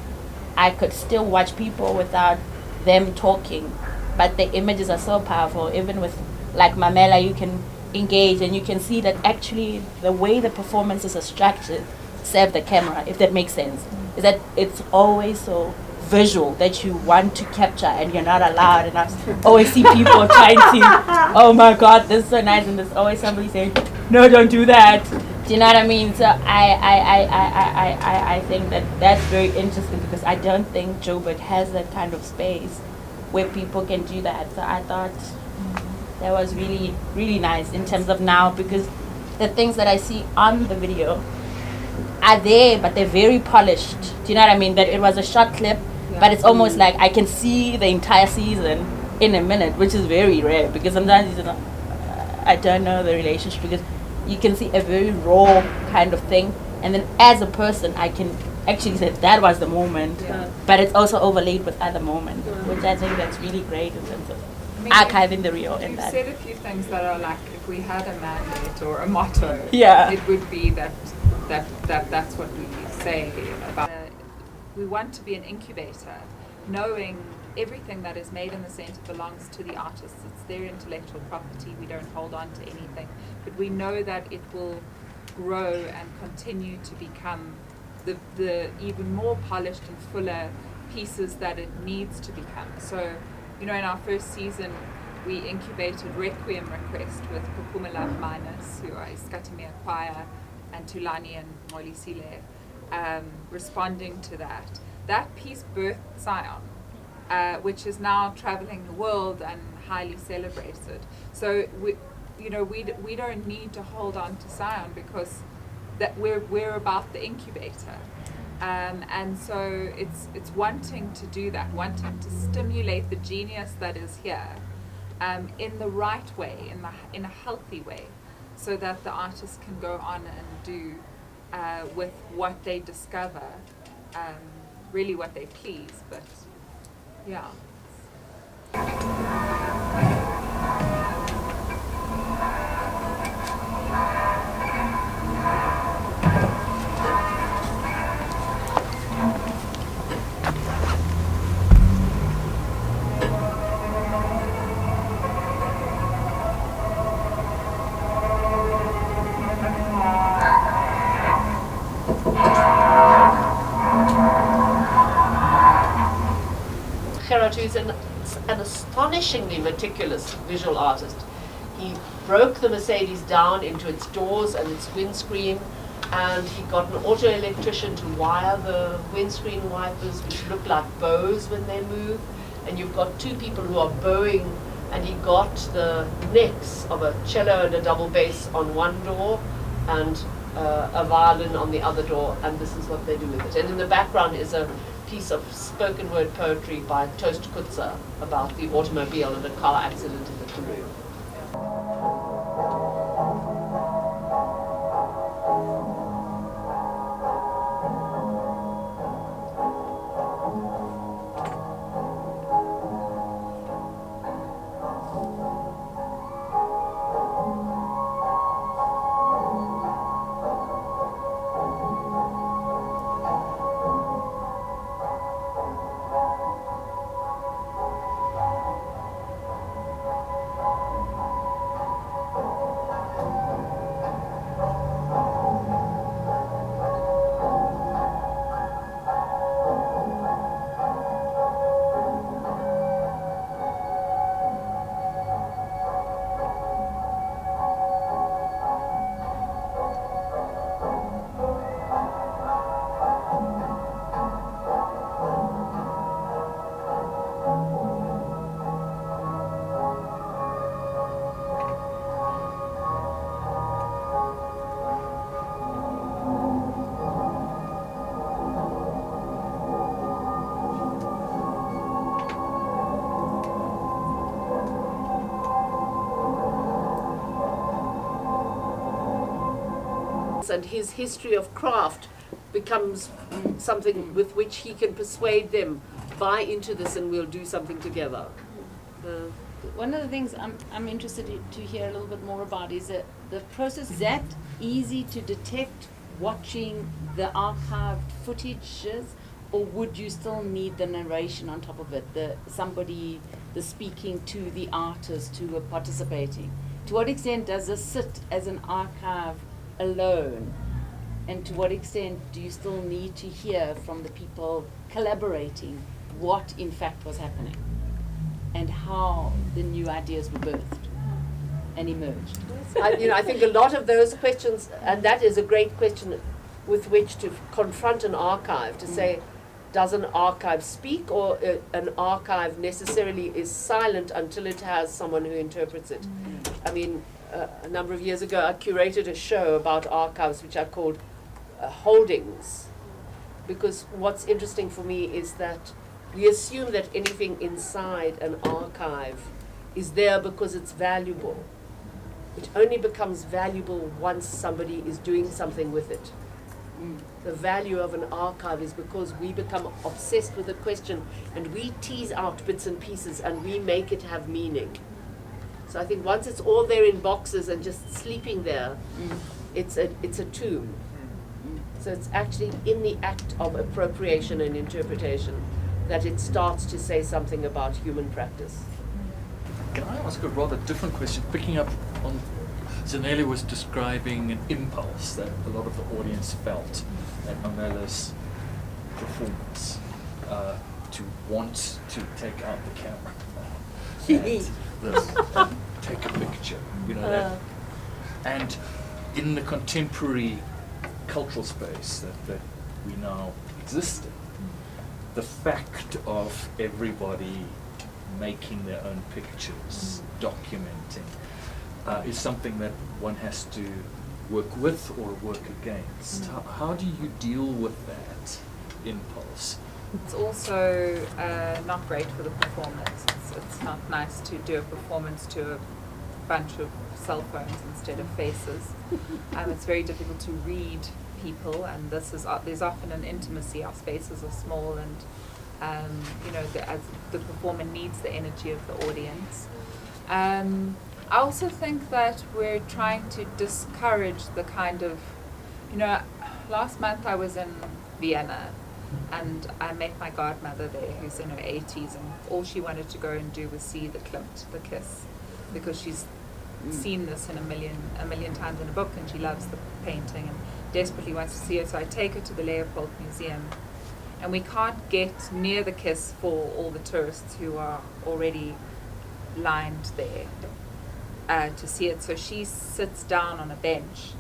I could still watch people without them talking, but the images are so powerful. Even with like Mamela, you can engage and you can see that actually the way the performances are structured serve the camera, if that makes sense. Is that it's always so visual that you want to capture and you're not allowed, and I always see people trying to, oh my god, this is so nice, and there's always somebody saying, no, don't do that. Do you know what I mean? So I think that that's very interesting, because I don't think Joburg has that kind of space where people can do that. So I thought that was really, really nice in terms of now, because the things that I see on the video are there, but they're very polished. Do you know what I mean? That it was a short clip, But it's almost like I can see the entire season in a minute, which is very rare because sometimes I don't know the relationship because you can see a very raw kind of thing, and then as a person I can actually say that was the moment, but it's also overlaid with other moments, which I think that's really great in terms of archiving the real in that. You said a few things that are like, if we had a mandate or a motto, it would be that's what we say about. We want to be an incubator, knowing everything that is made in the centre belongs to the artists. It's their intellectual property. We don't hold on to anything, but we know that it will grow and continue to become the even more polished and fuller pieces that it needs to become. So, in our first season, we incubated Requiem Request with Pukumela Minus, who are Iskatimia Choir, and Tulani and Moli Sile, responding to that. That piece birthed Scion, which is now traveling the world and highly celebrated. So we don't need to hold on to Scion because that we're about the incubator. And so it's wanting to do that, wanting to stimulate the genius that is here in the right way, in a healthy way, so that the artists can go on and do with what they discover, really what they please. But yeah. Gerard, who's an astonishingly meticulous visual artist. He broke the Mercedes down into its doors and its windscreen, and he got an auto electrician to wire the windscreen wipers, which look like bows when they move. And you've got two people who are bowing, and he got the necks of a cello and a double bass on one door, and a violin on the other door, and this is what they do with it. And in the background is a piece of spoken word poetry by Toast Kutza about the automobile and a car accident in the Karoo. And his history of craft becomes something with which he can persuade them, buy into this and we'll do something together. One of the things I'm interested to hear a little bit more about is that the process. Is that easy to detect watching the archived footages, or would you still need the narration on top of it, the speaking to the artist who are participating? To what extent does this sit as an archive alone, and to what extent do you still need to hear from the people collaborating what in fact was happening and how the new ideas were birthed and emerged? I think a lot of those questions, and that is a great question with which to confront an archive, to say, does an archive speak, or an archive necessarily is silent until it has someone who interprets it? I mean, a number of years ago, I curated a show about archives which I called Holdings, because what's interesting for me is that we assume that anything inside an archive is there because it's valuable. It only becomes valuable once somebody is doing something with it. The value of an archive is because we become obsessed with a question and we tease out bits and pieces and we make it have meaning. So I think once it's all there in boxes and just sleeping there, it's a tomb. So it's actually in the act of appropriation and interpretation that it starts to say something about human practice. Can I ask a rather different question? Picking up on Zanele was describing an impulse that a lot of the audience felt at Mamela's performance, to want to take out the camera and take a picture, you know that. And in the contemporary cultural space that we now exist in, the fact of everybody making their own pictures, documenting, is something that one has to work with or work against. How do you deal with that impulse? It's also not great for the performance. It's not nice to do a performance to a bunch of cell phones instead of faces. It's very difficult to read people, and there's often an intimacy. Our spaces are small, and as the performer needs the energy of the audience. I also think that we're trying to discourage the kind of, last month I was in Vienna and I met my godmother there who's in her 80s, and all she wanted to go and do was see the Klimt, the kiss, because she's seen this in a million times in a book, and she loves the painting and desperately wants to see it. So I take her to the Leopold Museum, and we can't get near the kiss for all the tourists who are already lined there to see it. So she sits down on a bench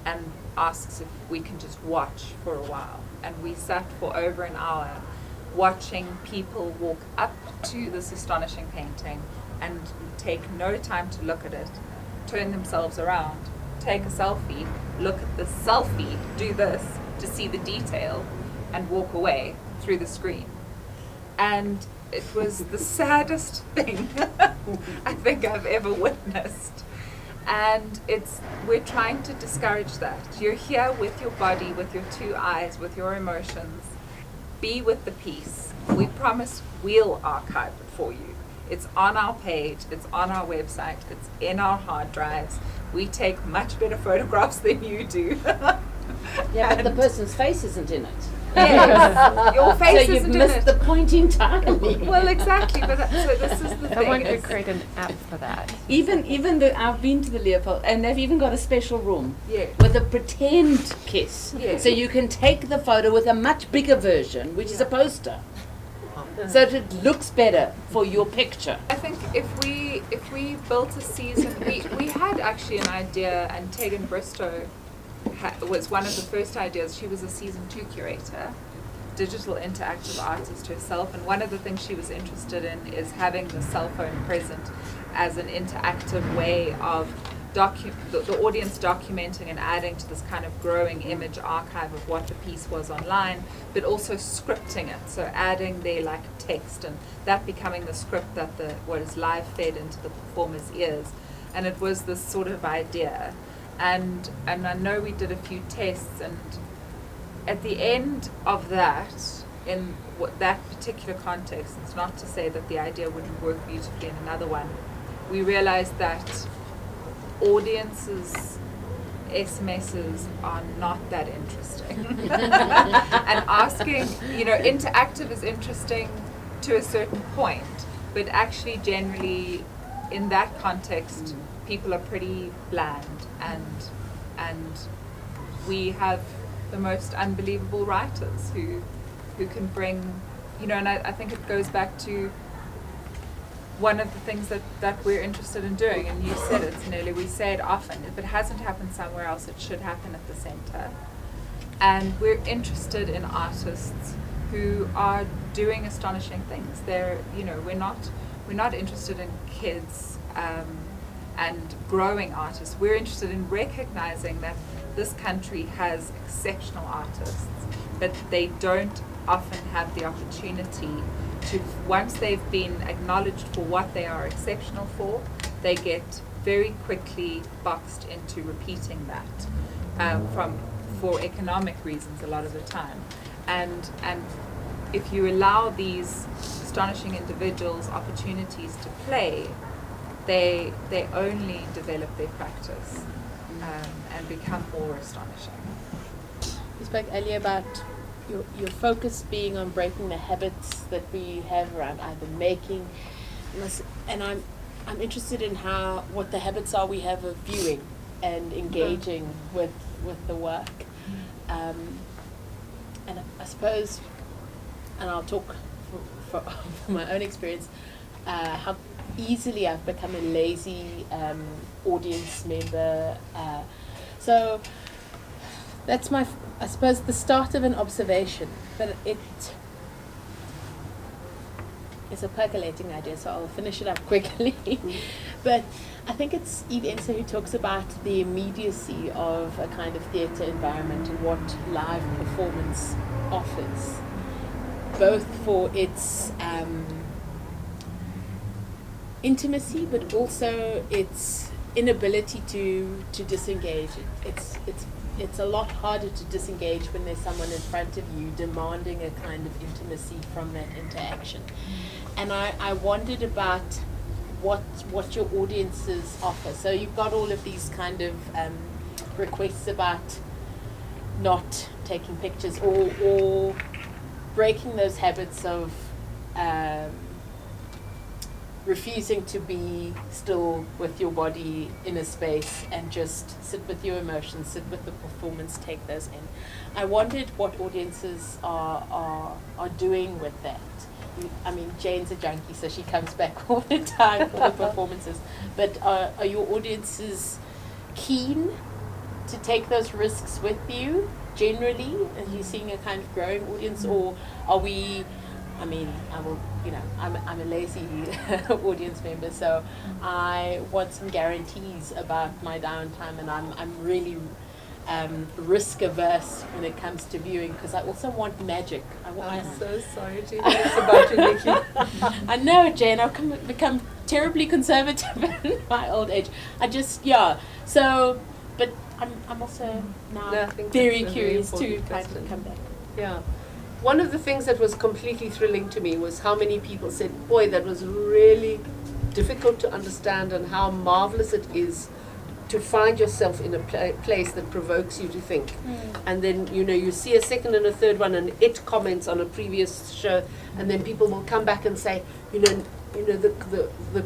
and asks if we can just watch for a while. And we sat for over an hour watching people walk up to this astonishing painting and take no time to look at it, turn themselves around, take a selfie, look at the selfie, do this to see the detail, and walk away through the screen. And it was the saddest thing I think I've ever witnessed. And we're trying to discourage that. You're here with your body, with your two eyes, with your emotions. Be with the piece. We promise we'll archive it for you. It's on our page, it's on our website, it's in our hard drives. We take much better photographs than you do. Yeah, but the person's face isn't in it. Yes, your face so isn't you've missed in it. the point in time. Well, exactly. But so this is the thing. I want to create an app for that. I've been to the Leopold, and they've even got a special room Yeah. with a pretend kiss. Yeah. So you can take the photo with a much bigger version, which is a poster, so that it looks better for your picture. I think if we built a season, we had actually an idea, and Tegan Bristow was one of the first ideas. She was a season 2 curator, digital interactive artist herself, and one of the things she was interested in is having the cell phone present as an interactive way of the audience documenting and adding to this kind of growing image archive of what the piece was online, but also scripting it, so adding their like text and that becoming the script that what is live fed into the performer's ears. And it was this sort of idea. And I know we did a few tests, and at the end of that, in that particular context, it's not to say that the idea wouldn't work beautifully in another one, we realized that audiences' SMSs are not that interesting. And asking, interactive is interesting to a certain point, but actually generally in that context, people are pretty bland, and we have the most unbelievable writers who can bring, and I think it goes back to one of the things that we're interested in doing, and you said it, Zanele, we say it often, if it hasn't happened somewhere else, it should happen at the center. And we're interested in artists who are doing astonishing things. We're not interested in kids and growing artists. We're interested in recognizing that this country has exceptional artists, but they don't often have the opportunity to, once they've been acknowledged for what they are exceptional for, they get very quickly boxed into repeating that for economic reasons a lot of the time. And if you allow these astonishing individuals opportunities to play, they only develop their practice and become more astonishing. You spoke earlier about your focus being on breaking the habits that we have around either making, and I'm interested in what the habits are we have of viewing and engaging with the work, and I suppose, and I'll talk from my own experience, how easily I've become a lazy audience member. So that's I suppose, the start of an observation, but it's a percolating idea, so I'll finish it up quickly. But I think it's Eve Ensler who talks about the immediacy of a kind of theatre environment and what live performance offers, both for its intimacy, but also its inability to disengage. It's a lot harder to disengage when there's someone in front of you demanding a kind of intimacy from that interaction. And I wondered about what your audiences offer. So you've got all of these kind of requests about not taking pictures or breaking those habits of refusing to be still with your body in a space and just sit with your emotions, sit with the performance, take those in. I wondered what audiences are doing with that. I mean, Jane's a junkie, so she comes back all the time for the performances. But are your audiences keen to take those risks with you generally? Are you seeing a kind of growing audience, or are we? I mean, I'm a lazy audience member, so I want some guarantees about my downtime, and I'm really risk averse when it comes to viewing, because I also want magic. I'm so sorry to hear this about you, Nikki. I know, Jane, I've become terribly conservative in my old age. So, but I'm also now very curious to kind of come back. Yeah. One of the things that was completely thrilling to me was how many people said, boy, that was really difficult to understand, and how marvelous it is to find yourself in a place that provokes you to think. And then, you see a second and a third one, and it comments on a previous show, and then people will come back and say, the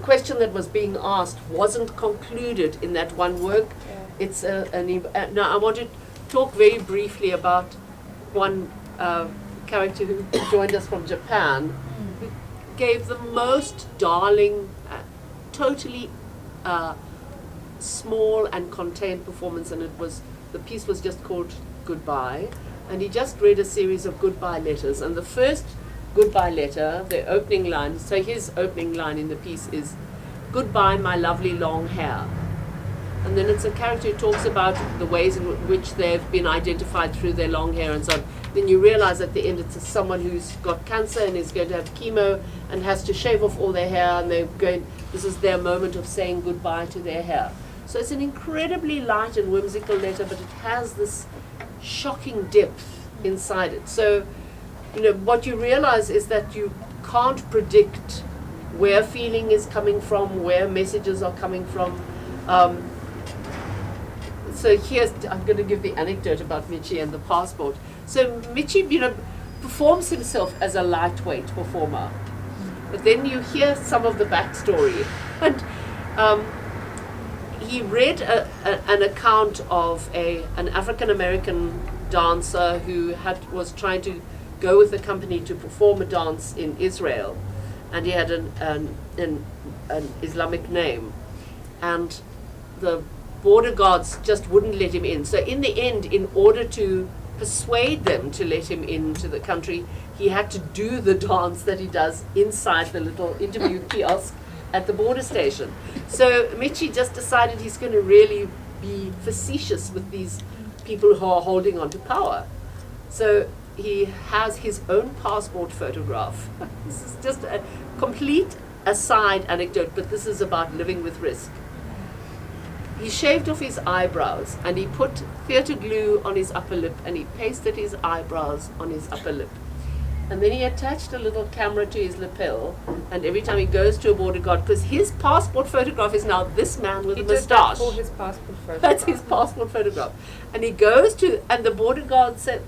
question that was being asked wasn't concluded in that one work. It's now I want to talk very briefly about one character who joined us from Japan, who gave the most darling, totally small and contained performance, and the piece was just called Goodbye, and he just read a series of goodbye letters, and the first goodbye letter, the opening line, so his opening line in the piece is, "Goodbye, my lovely long hair." And then it's a character who talks about the ways in which they've been identified through their long hair and so on. Then you realize at the end it's someone who's got cancer and is going to have chemo and has to shave off all their hair, and this is their moment of saying goodbye to their hair. So it's an incredibly light and whimsical letter, but it has this shocking depth inside it. So, what you realize is that you can't predict where feeling is coming from, where messages are coming from. So I'm going to give the anecdote about Michi and the passport. So Michi, performs himself as a lightweight performer, but then you hear some of the backstory, and he read an account of an African American dancer who was trying to go with the company to perform a dance in Israel, and he had an Islamic name, and the border guards just wouldn't let him in. So in the end, in order to persuade them to let him into the country, he had to do the dance that he does inside the little interview kiosk at the border station. So Michi just decided he's going to really be facetious with these people who are holding on to power. So he has his own passport photograph. This is just a complete aside anecdote, but this is about living with risk. He shaved off his eyebrows and he put theatre glue on his upper lip and he pasted his eyebrows on his upper lip. And then he attached a little camera to his lapel, and every time he goes to a border guard, because his passport photograph is now this man with a moustache. For his passport photograph. That's his passport photograph. And he goes to, and the border guard said,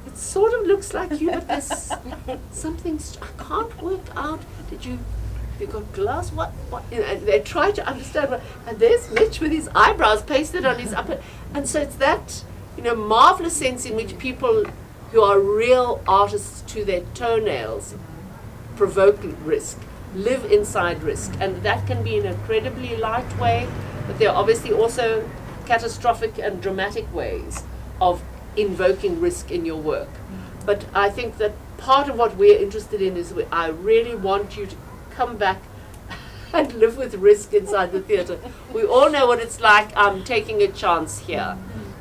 it sort of looks like you, but there's something, I can't work out. You got glass? What? And they try to understand. And there's Mitch with his eyebrows pasted on his upper. And so it's that, marvelous sense in which people who are real artists to their toenails provoke risk, live inside risk. And that can be in an incredibly light way, but there are obviously also catastrophic and dramatic ways of invoking risk in your work. But I think that part of what we're interested in is I really want you to come back and live with risk inside the theatre. We all know what it's like. I'm taking a chance here.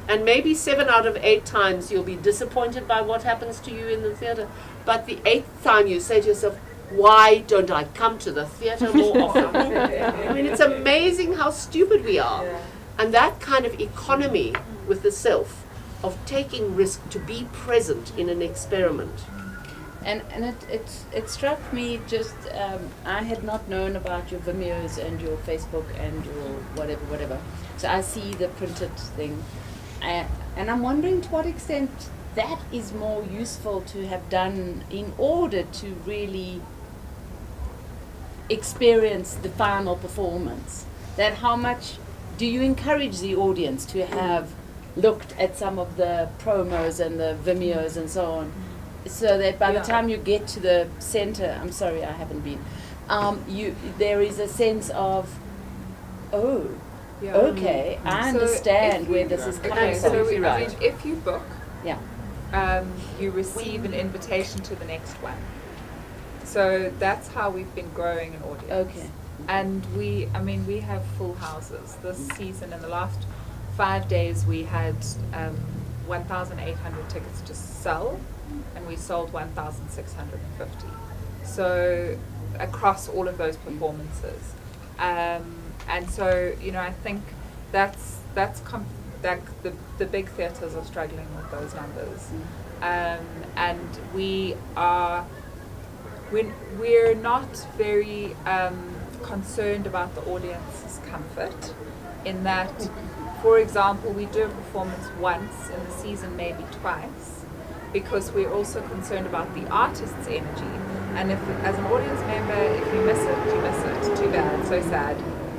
And maybe 7 out of 8 times you'll be disappointed by what happens to you in the theatre. But the 8th time you say to yourself, why don't I come to the theatre more often? I mean, it's amazing how stupid we are. Yeah. And that kind of economy with the self of taking risk to be present in an experiment. And it struck me just, I had not known about your Vimeos and your Facebook and your whatever. So I see the printed thing. And I'm wondering to what extent that is more useful to have done in order to really experience the final performance. That how much do you encourage the audience to have looked at some of the promos and the Vimeos and so on, so that by the time you get to the center, I'm sorry I haven't been, there is a sense of, okay, I understand where this is coming from. So if you book, yeah, you receive an invitation to the next one. So that's how we've been growing an audience. Okay. And we have full houses. This season, in the last 5 days, we had 1,800 tickets to sell, and we sold 1,650. So across all of those performances. And so, I think that's the big theatres are struggling with those numbers, and we're not very concerned about the audience's comfort, in that, for example, we do a performance once in the season, maybe twice, because we're also concerned about the artist's energy. And if, as an audience member, if you miss it, you miss it. Too bad, so sad.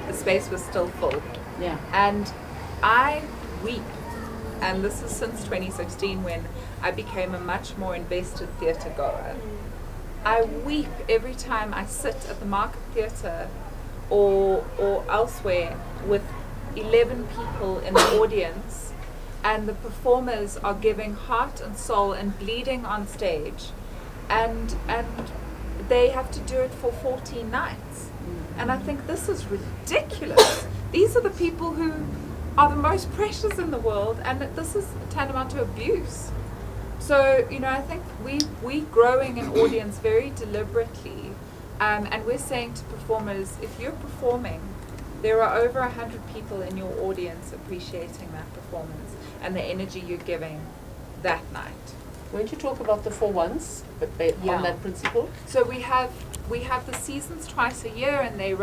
The space was still full. Yeah. And I weep, and this is since 2016, when I became a much more invested theatre goer. I weep every time I sit at the Market Theatre or elsewhere with 11 people in the audience, and the performers are giving heart and soul and bleeding on stage, and they have to do it for 14 nighs. And I think this is ridiculous. These are the people who are the most precious in the world, and this is tantamount to abuse. So, I think we're growing an audience very deliberately, and we're saying to performers, if you're performing, there are over 100 people in your audience appreciating that performance and the energy you're giving that night. Won't you talk about the 4 ones on that principle? So we have the seasons twice a year, and a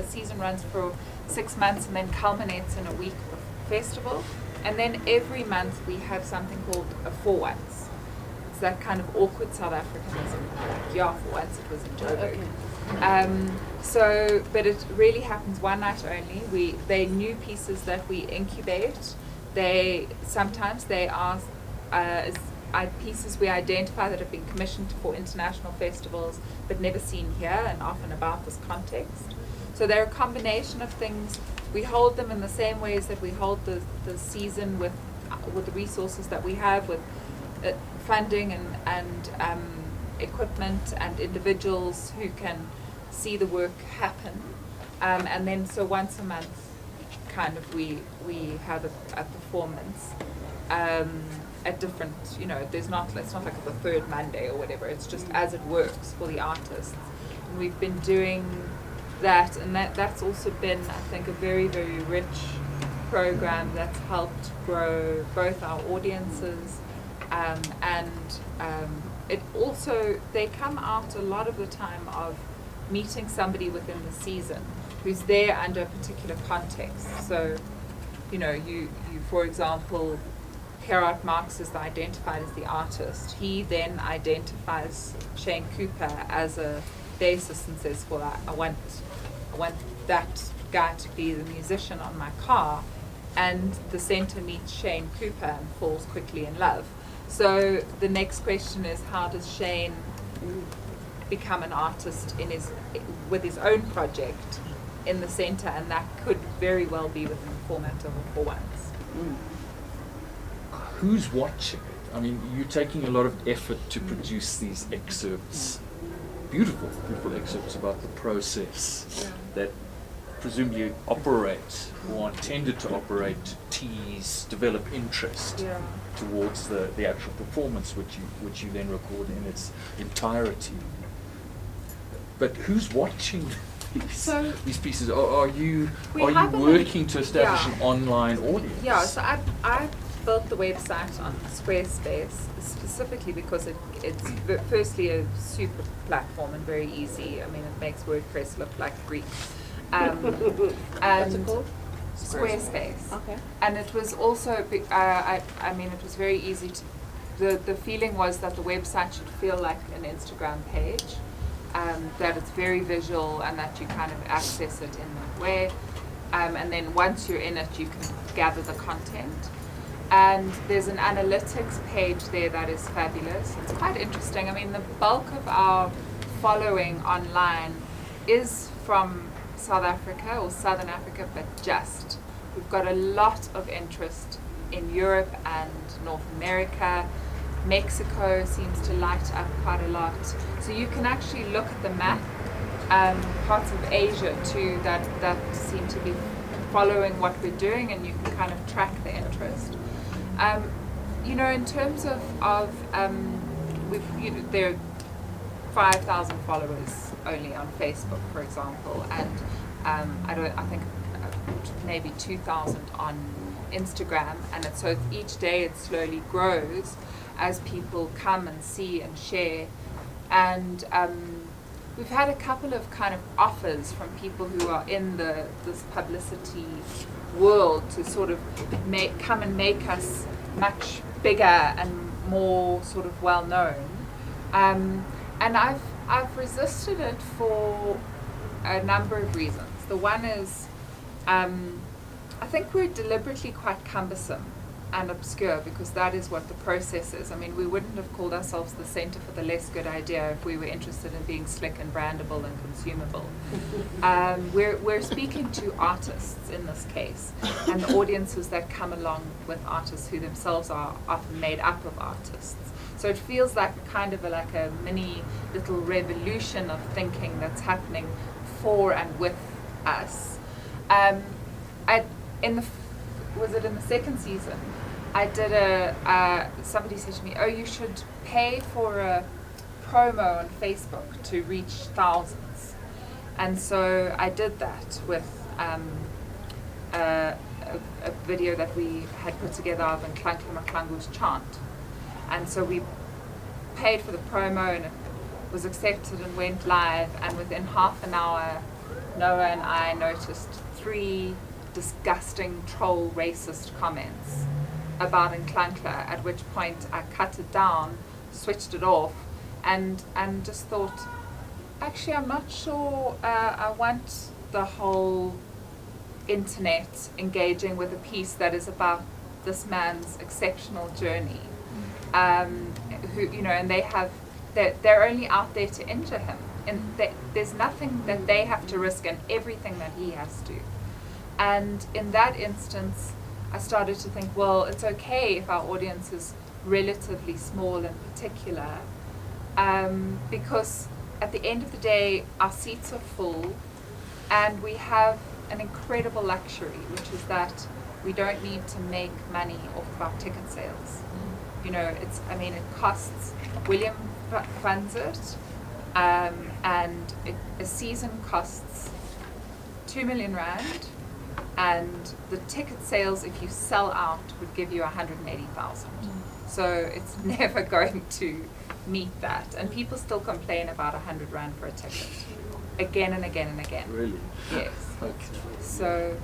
season runs for 6 months and then culminates in a week of festival. And then every month we have something called a 4 ones. It's that kind of awkward South Africanism, like, for once it was in Joburg. Okay. But it really happens one night only. They're new pieces that we incubate. Sometimes they are pieces we identify that have been commissioned for international festivals but never seen here, and often about this context. So they're a combination of things. We hold them in the same ways that we hold the season with the resources that we have, with funding and equipment and individuals who can see the work happen. And then so once a month, kind of we have a performance. at different, you know, it's not like the third Monday or whatever, it's just as it works for the artists. And we've been doing that, and that's also been, I think, a very, very rich program that's helped grow both our audiences, and it also, they come out a lot of the time of meeting somebody within the season who's there under a particular context. So, you know, you for example, Gerard Marx is identified as the artist. He then identifies Shane Cooper as a bassist and says, well, I want that guy to be the musician on my car. And the center meets Shane Cooper and falls quickly in love. So the next question is, how does Shane become an artist with his own project in the center? And that could very well be within the format of a 4-1s. Who's watching it? I mean, you're taking a lot of effort to produce these excerpts, beautiful excerpts about the process that presumably operate or are intended to operate, tease, develop interest towards the actual performance, which you then record in its entirety. But who's watching these pieces? Are you working to establish an online audience? Yeah, so I built the website on Squarespace specifically because it's firstly a super platform and very easy. I mean, it makes WordPress look like Greek. What's it called? Squarespace. Okay. And it was also, I mean, it was very easy to, the feeling was that the website should feel like an Instagram page, that it's very visual and that you kind of access it in that way. And then once you're in it, you can gather the content. And there's an analytics page there that is fabulous. It's quite interesting. I mean, the bulk of our following online is from South Africa or Southern Africa, but just. We've got a lot of interest in Europe and North America. Mexico seems to light up quite a lot. So you can actually look at the map, parts of Asia too that seem to be following what we're doing, and you can kind of track the interest. You know, in terms of there are 5,000 followers only on Facebook, for example, and I think maybe 2,000 on Instagram, and so each day it slowly grows as people come and see and share. And we've had a couple of kind of offers from people who are in this publicity world to sort of come and make us much bigger and more sort of well known. And I've resisted it for a number of reasons. The one is I think we're deliberately quite cumbersome and obscure, because that is what the process is. I mean, we wouldn't have called ourselves the Center for the Less Good Idea if we were interested in being slick and brandable and consumable. We're speaking to artists in this case, and the audiences that come along with artists who themselves are often made up of artists. So it feels like kind of like a mini little revolution of thinking that's happening for and with us. Was it in the second season? I did somebody said to me, oh, you should pay for a promo on Facebook to reach thousands. And so I did that with a video that we had put together of Nklanhla Maklangu's chant. And so we paid for the promo, and it was accepted and went live, and within half an hour Noah and I noticed 3 disgusting troll racist comments about Nklanhla, at which point I cut it down, switched it off, and just thought, actually I'm not sure I want the whole internet engaging with a piece that is about this man's exceptional journey, who, you know, and they're only out there to injure him, and there's nothing that they have to risk and everything that he has to. And in that instance, I started to think, well, it's okay if our audience is relatively small and particular, because at the end of the day, our seats are full, and we have an incredible luxury, which is that we don't need to make money off of our ticket sales. You know, it costs, William funds it, and a season costs 2 million rand, and the ticket sales, if you sell out, would give you 180,000. So it's never going to meet that, and people still complain about 100 rand for a ticket, again and again and again. Really? Yes. Okay. So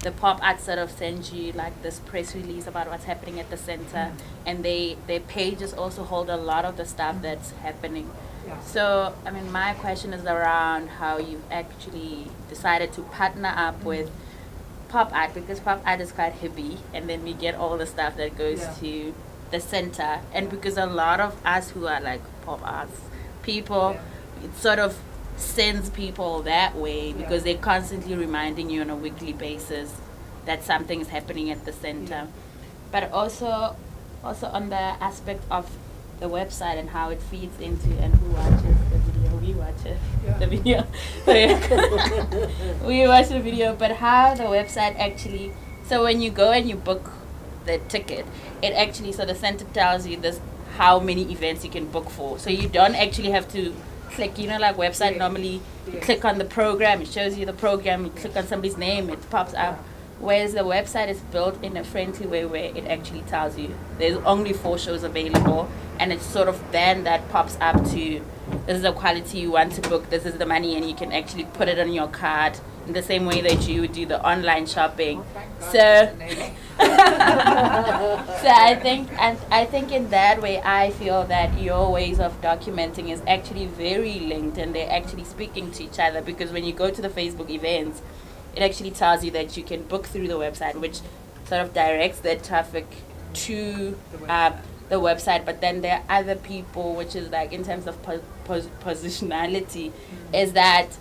the pop art sort of sends you like this press release about what's happening at the center, and their pages also hold a lot of the stuff that's happening. Yeah. So I mean, my question is around how you've actually decided to partner up with pop art, because pop art is quite hippie, and then we get all the stuff that goes to the center, and because a lot of us who are like pop arts people, it sort of sends people that way because they're constantly reminding you on a weekly basis that something is happening at the center. But also on the aspect of the website and how it feeds into, and who watches the video. We watch it, the video. We watch the video, but how the website actually, so when you go and you book the ticket, it actually, so the center tells you this how many events you can book for. So you don't actually have to click, you know, like website normally you click on the program, it shows you the program, you click on somebody's name, it pops up. Whereas the website is built in a friendly way where it actually tells you there's only 4 shows available, and it's sort of then that pops up to this is the quality you want to book, this is the money, and you can actually put it on your card in the same way that you would do the online shopping. So I think in that way I feel that your ways of documenting is actually very linked, and they're actually speaking to each other, because when you go to the Facebook events, it actually tells you that you can book through the website, which sort of directs the traffic to the website. But then there are other people, which is like in terms of positionality, is that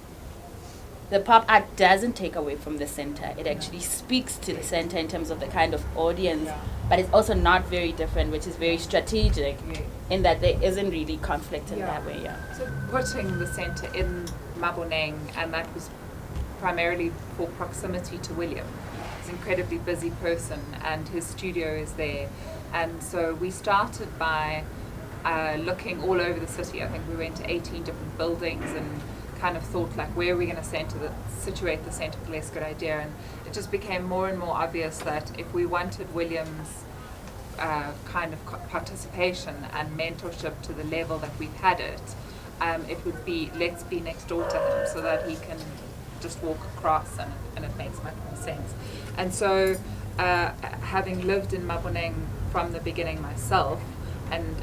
the pop art doesn't take away from the center. It actually speaks to the center in terms of the kind of audience, but it's also not very different, which is very strategic in that there isn't really conflict in that way. So putting the center in Maboneng, and that was primarily for proximity to William. He's an incredibly busy person, and his studio is there. And so we started by looking all over the city. I think we went to 18 different buildings and kind of thought, like, where are we going to situate the center for less good idea. And it just became more and more obvious that if we wanted William's kind of participation and mentorship to the level that we've had it, it would be, let's be next door to him so that he can just walk across, and it makes much more sense. And so having lived in Maboneng from the beginning myself, and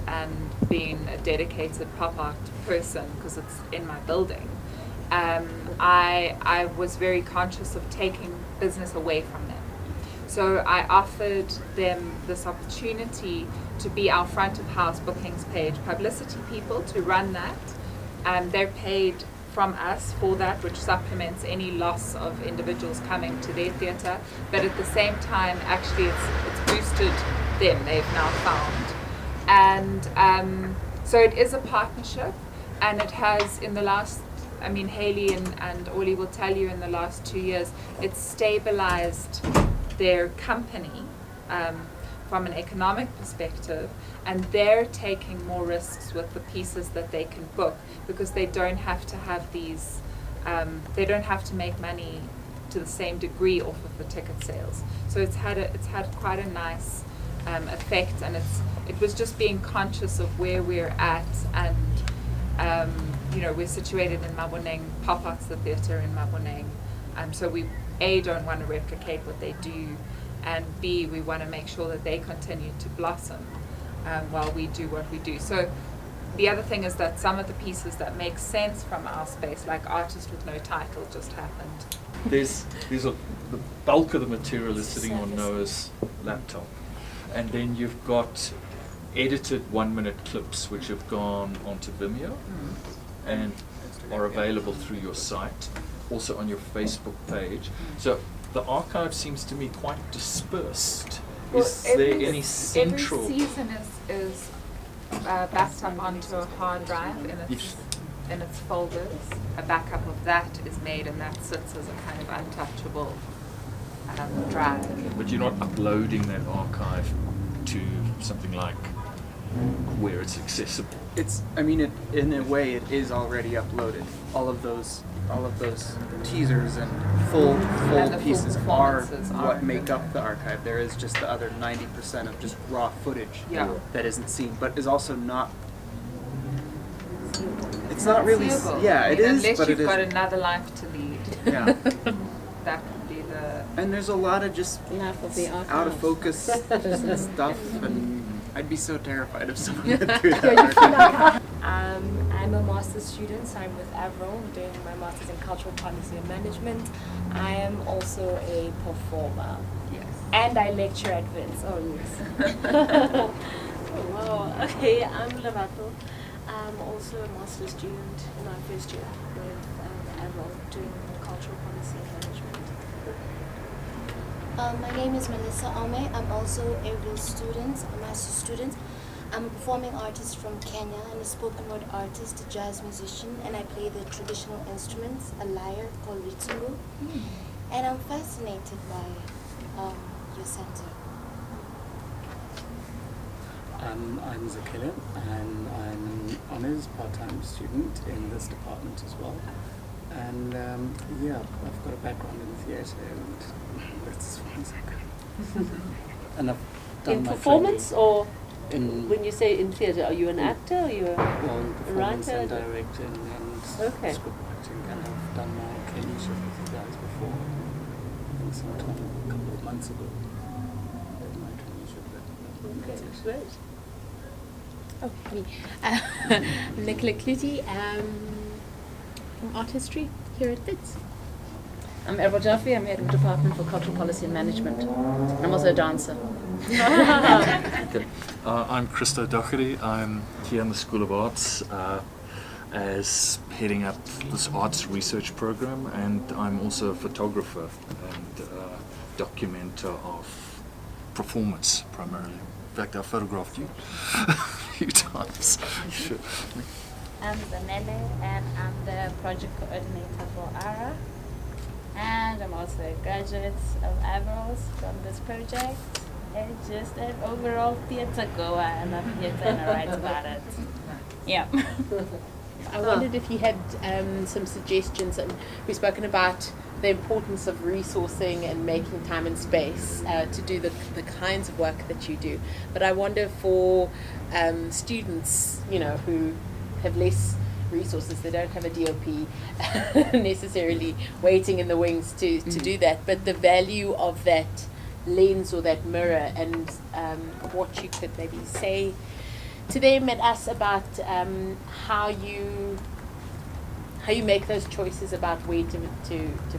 being a dedicated pop art person because it's in my building, I was very conscious of taking business away from them. So I offered them this opportunity to be our front of house bookings page publicity people, to run that. They're paid from us for that, which supplements any loss of individuals coming to their theatre, but at the same time actually it's boosted them, they've now found. And so it is a partnership, and it has in the last, I mean, Hayley and Ollie will tell you, in the last 2 years it's stabilized their company from an economic perspective, and they're taking more risks with the pieces that they can book, because they don't have to have these, they don't have to make money to the same degree off of the ticket sales. So it's had quite a nice effect, and it was just being conscious of where we're at, and you know, we're situated in Maboneng, Pop Art's the theatre in Maboneng, so we A, don't want to replicate what they do, and B, we want to make sure that they continue to blossom while we do what we do. So the other thing is that some of the pieces that make sense from our space, like Artist with No Title, just happened. The bulk of the material is sitting on Noah's laptop, and then you've got edited 1-minute clips which have gone onto Vimeo and are available through your site, also on your Facebook page. So the archive seems to me quite dispersed. Well, is there any central? Every season is backed up onto a hard drive in its folders. A backup of that is made, and that sits as a kind of untouchable drive. But you're not uploading that archive to something like where it's accessible. It's, I mean, it, in a way, it is already uploaded. All of those teasers and full the full pieces are performances what are make up the archive. There is just the other 90% of just raw footage that isn't seen, but is also not. It's not really. Seeable. Yeah, it is, Unless but you've it got isn't. another life to lead. Yeah. That could be the. And there's a lot of just Life of the archive. out of focus stuff, and I'd be so terrified if someone went through that. I'm a master's student, so I'm with Avril doing my master's in cultural policy and management. I am also a performer. Yes. And I lecture at Wits. Oh, yes. Oh, wow. Okay, I'm Lavato. I'm also a master's student in my first year with Avril doing cultural policy and management. My name is Melissa Ome. I'm also a real student, a master's student. I'm a performing artist from Kenya and a spoken word artist, a jazz musician, and I play the traditional instruments, a lyre called ritsungu. And I'm fascinated by your center. I'm Zakela, and I'm an honors part-time student in this department as well. And yeah, I've got a background in theatre, and that's as far as I go. And I've done In my performance training or in when you say in theatre, are you an actor? Are you a performance writer? and directing and Okay. script writing, and I've done my traineeship with you guys before. I think sometime a couple of months ago. I did my traineeship with Okay, that's it. great. Oh, me. I'm Nicola Clutie, from art history here at Wits. I'm Errol Jaffe. I'm head of Department for Cultural Policy and Management. I'm also a dancer. Okay. I'm Christo Doherty. I'm here in the School of Arts as heading up this arts research program, and I'm also a photographer and documenter of performance primarily. In fact, I photographed you a few times. Sure. I'm Zanele, and I'm the project coordinator for ARA. And I'm also a graduate of Avrils from this project, and just an overall theatre goer, and I'm here to write about it. Yeah. I wondered if you had some suggestions. We've spoken about the importance of resourcing and making time and space to do the kinds of work that you do. But I wonder for students, who have less resources, they don't have a DOP necessarily waiting in the wings to do that, but the value of that lens or that mirror, and what you could maybe say to them and us about how you make those choices about where to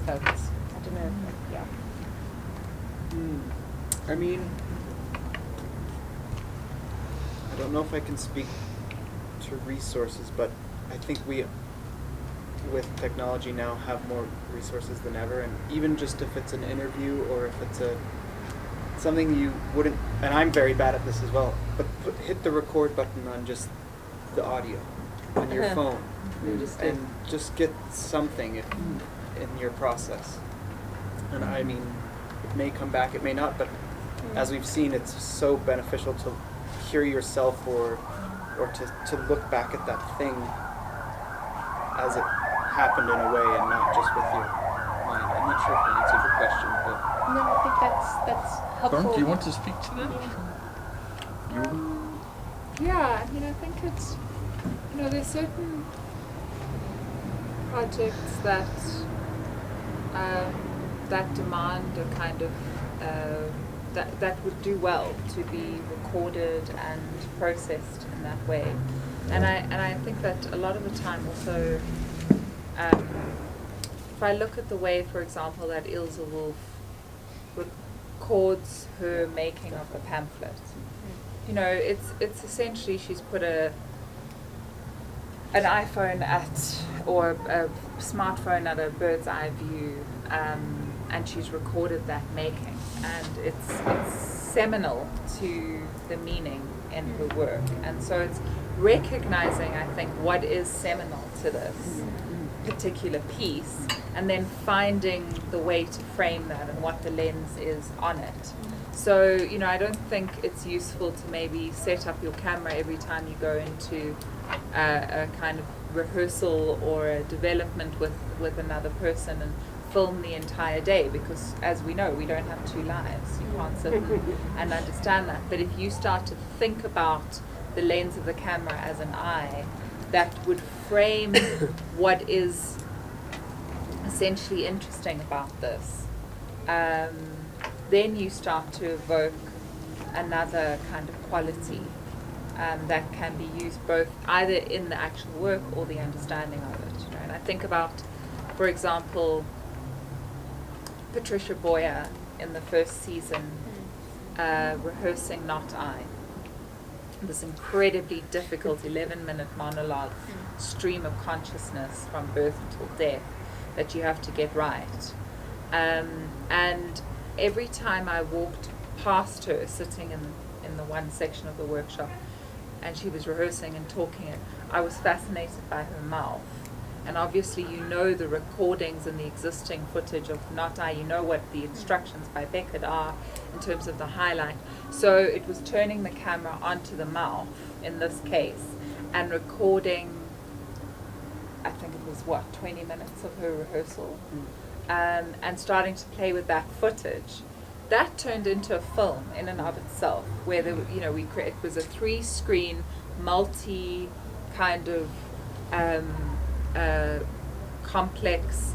focus. I don't know. Yeah. I mean, I don't know if I can speak to resources, but I think we, with technology now, have more resources than ever, and even just if it's an interview or if it's something you wouldn't, and I'm very bad at this as well, but hit the record button on just the audio on your phone, and just get something in your process. And I mean, it may come back, it may not, but as we've seen, it's so beneficial to hear yourself or to look back at that thing as it happened in a way, and not just with your mind. I'm not sure if I answered your question, but No, I think that's helpful. Bron, do you want to speak to that? Yeah, I mean, I think it's, there's certain projects that that demand a kind of that would do well to be recorded and processed in that way, and I think that a lot of the time also, if I look at the way, for example, that Ilse Wolf records her making of the pamphlet, it's essentially she's put an iPhone or a smartphone at a bird's eye view, and she's recorded that making, and it's seminal to the meaning in her work, and so it's recognizing, I think, what is seminal to this, particular piece, and then finding the way to frame that and what the lens is on it. So, you know, I don't think it's useful to maybe set up your camera every time you go into a kind of rehearsal or a development with another person and film the entire day, because as we know, we don't have two lives. You can't sit and understand that. But if you start to think about the lens of the camera as an eye, that would frame what is essentially interesting about this. Then you start to evoke another kind of quality that can be used both either in the actual work or the understanding of it. You know? And I think about, for example, Patricia Boyer in the first season rehearsing Not I. This incredibly difficult 11-minute monologue, stream of consciousness from birth till death that you have to get right. And every time I walked past her sitting in the one section of the workshop and she was rehearsing and talking, I was fascinated by her mouth. And obviously you know the recordings and the existing footage of Not I, you know what the instructions by Beckett are in terms of the highlight. So it was turning the camera onto the mouth in this case and recording, I think it was 20 minutes of her rehearsal, and starting to play with that footage. That turned into a film in and of itself, where there, you know, it was a 3-screen multi kind of complex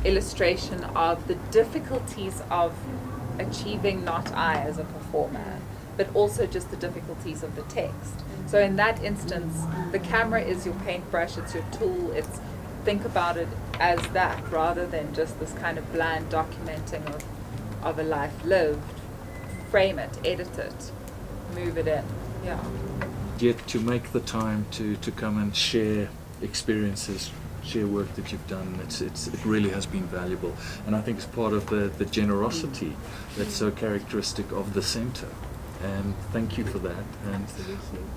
illustration of the difficulties of achieving Not I as a performer, but also just the difficulties of the text. So in that instance, the camera is your paintbrush, it's your tool, it's think about it as that rather than just this kind of bland documenting of a life lived. Frame it, edit it, move it in. Yeah. Yet to make the time to come and share experiences, share work that you've done, it really has been valuable, and I think it's part of the generosity that's so characteristic of the centre. And thank you for that, and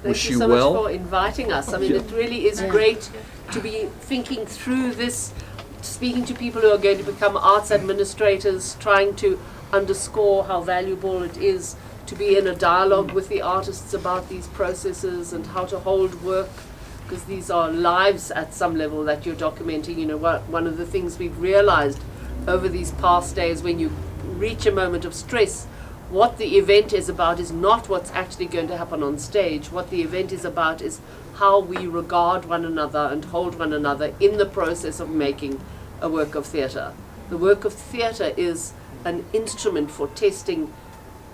wish you so well. Much for inviting us. I mean, it really is great to be thinking through this, speaking to people who are going to become arts administrators, trying to underscore how valuable it is to be in a dialogue with the artists about these processes and how to hold work, because these are lives at some level that you're documenting. You know, one of the things we've realized over these past days, when you reach a moment of stress, what the event is about is not what's actually going to happen on stage. What the event is about is how we regard one another and hold one another in the process of making a work of theatre. The work of theatre is an instrument for testing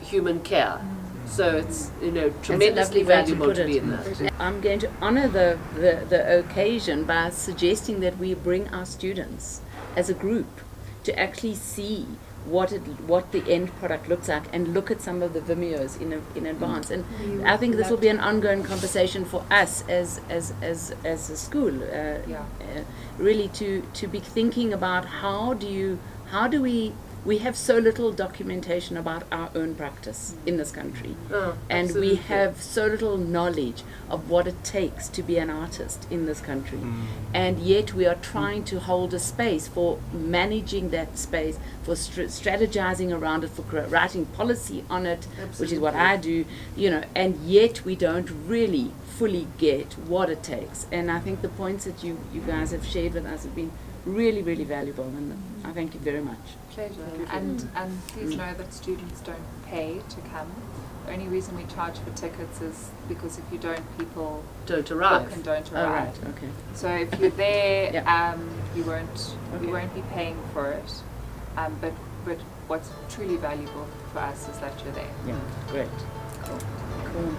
human care. So it's, you know, tremendously valuable to be in that. I'm going to honor the occasion by suggesting that we bring our students as a group to actually see what the end product looks like and look at some of the Vimeos in advance. And I think this will be an ongoing conversation for us as a school, really to be thinking about how do we have so little documentation about our own practice in this country, and absolutely. we have so little knowledge of what it takes to be an artist in this country, and yet we are trying to hold a space for managing that space, for strategizing around it, for writing policy on it, which is what I do, you know, and yet we don't really fully get what it takes. And I think the points that you guys have shared with us have been really, really valuable, and I thank you very much. Pleasure. And please know that students don't pay to come. The only reason we charge for tickets is because if you don't, people don't arrive. Book and don't arrive. Right. Okay. So if you're there, you won't be paying for it. But what's truly valuable for us is that you're there. Yeah. Great. Cool.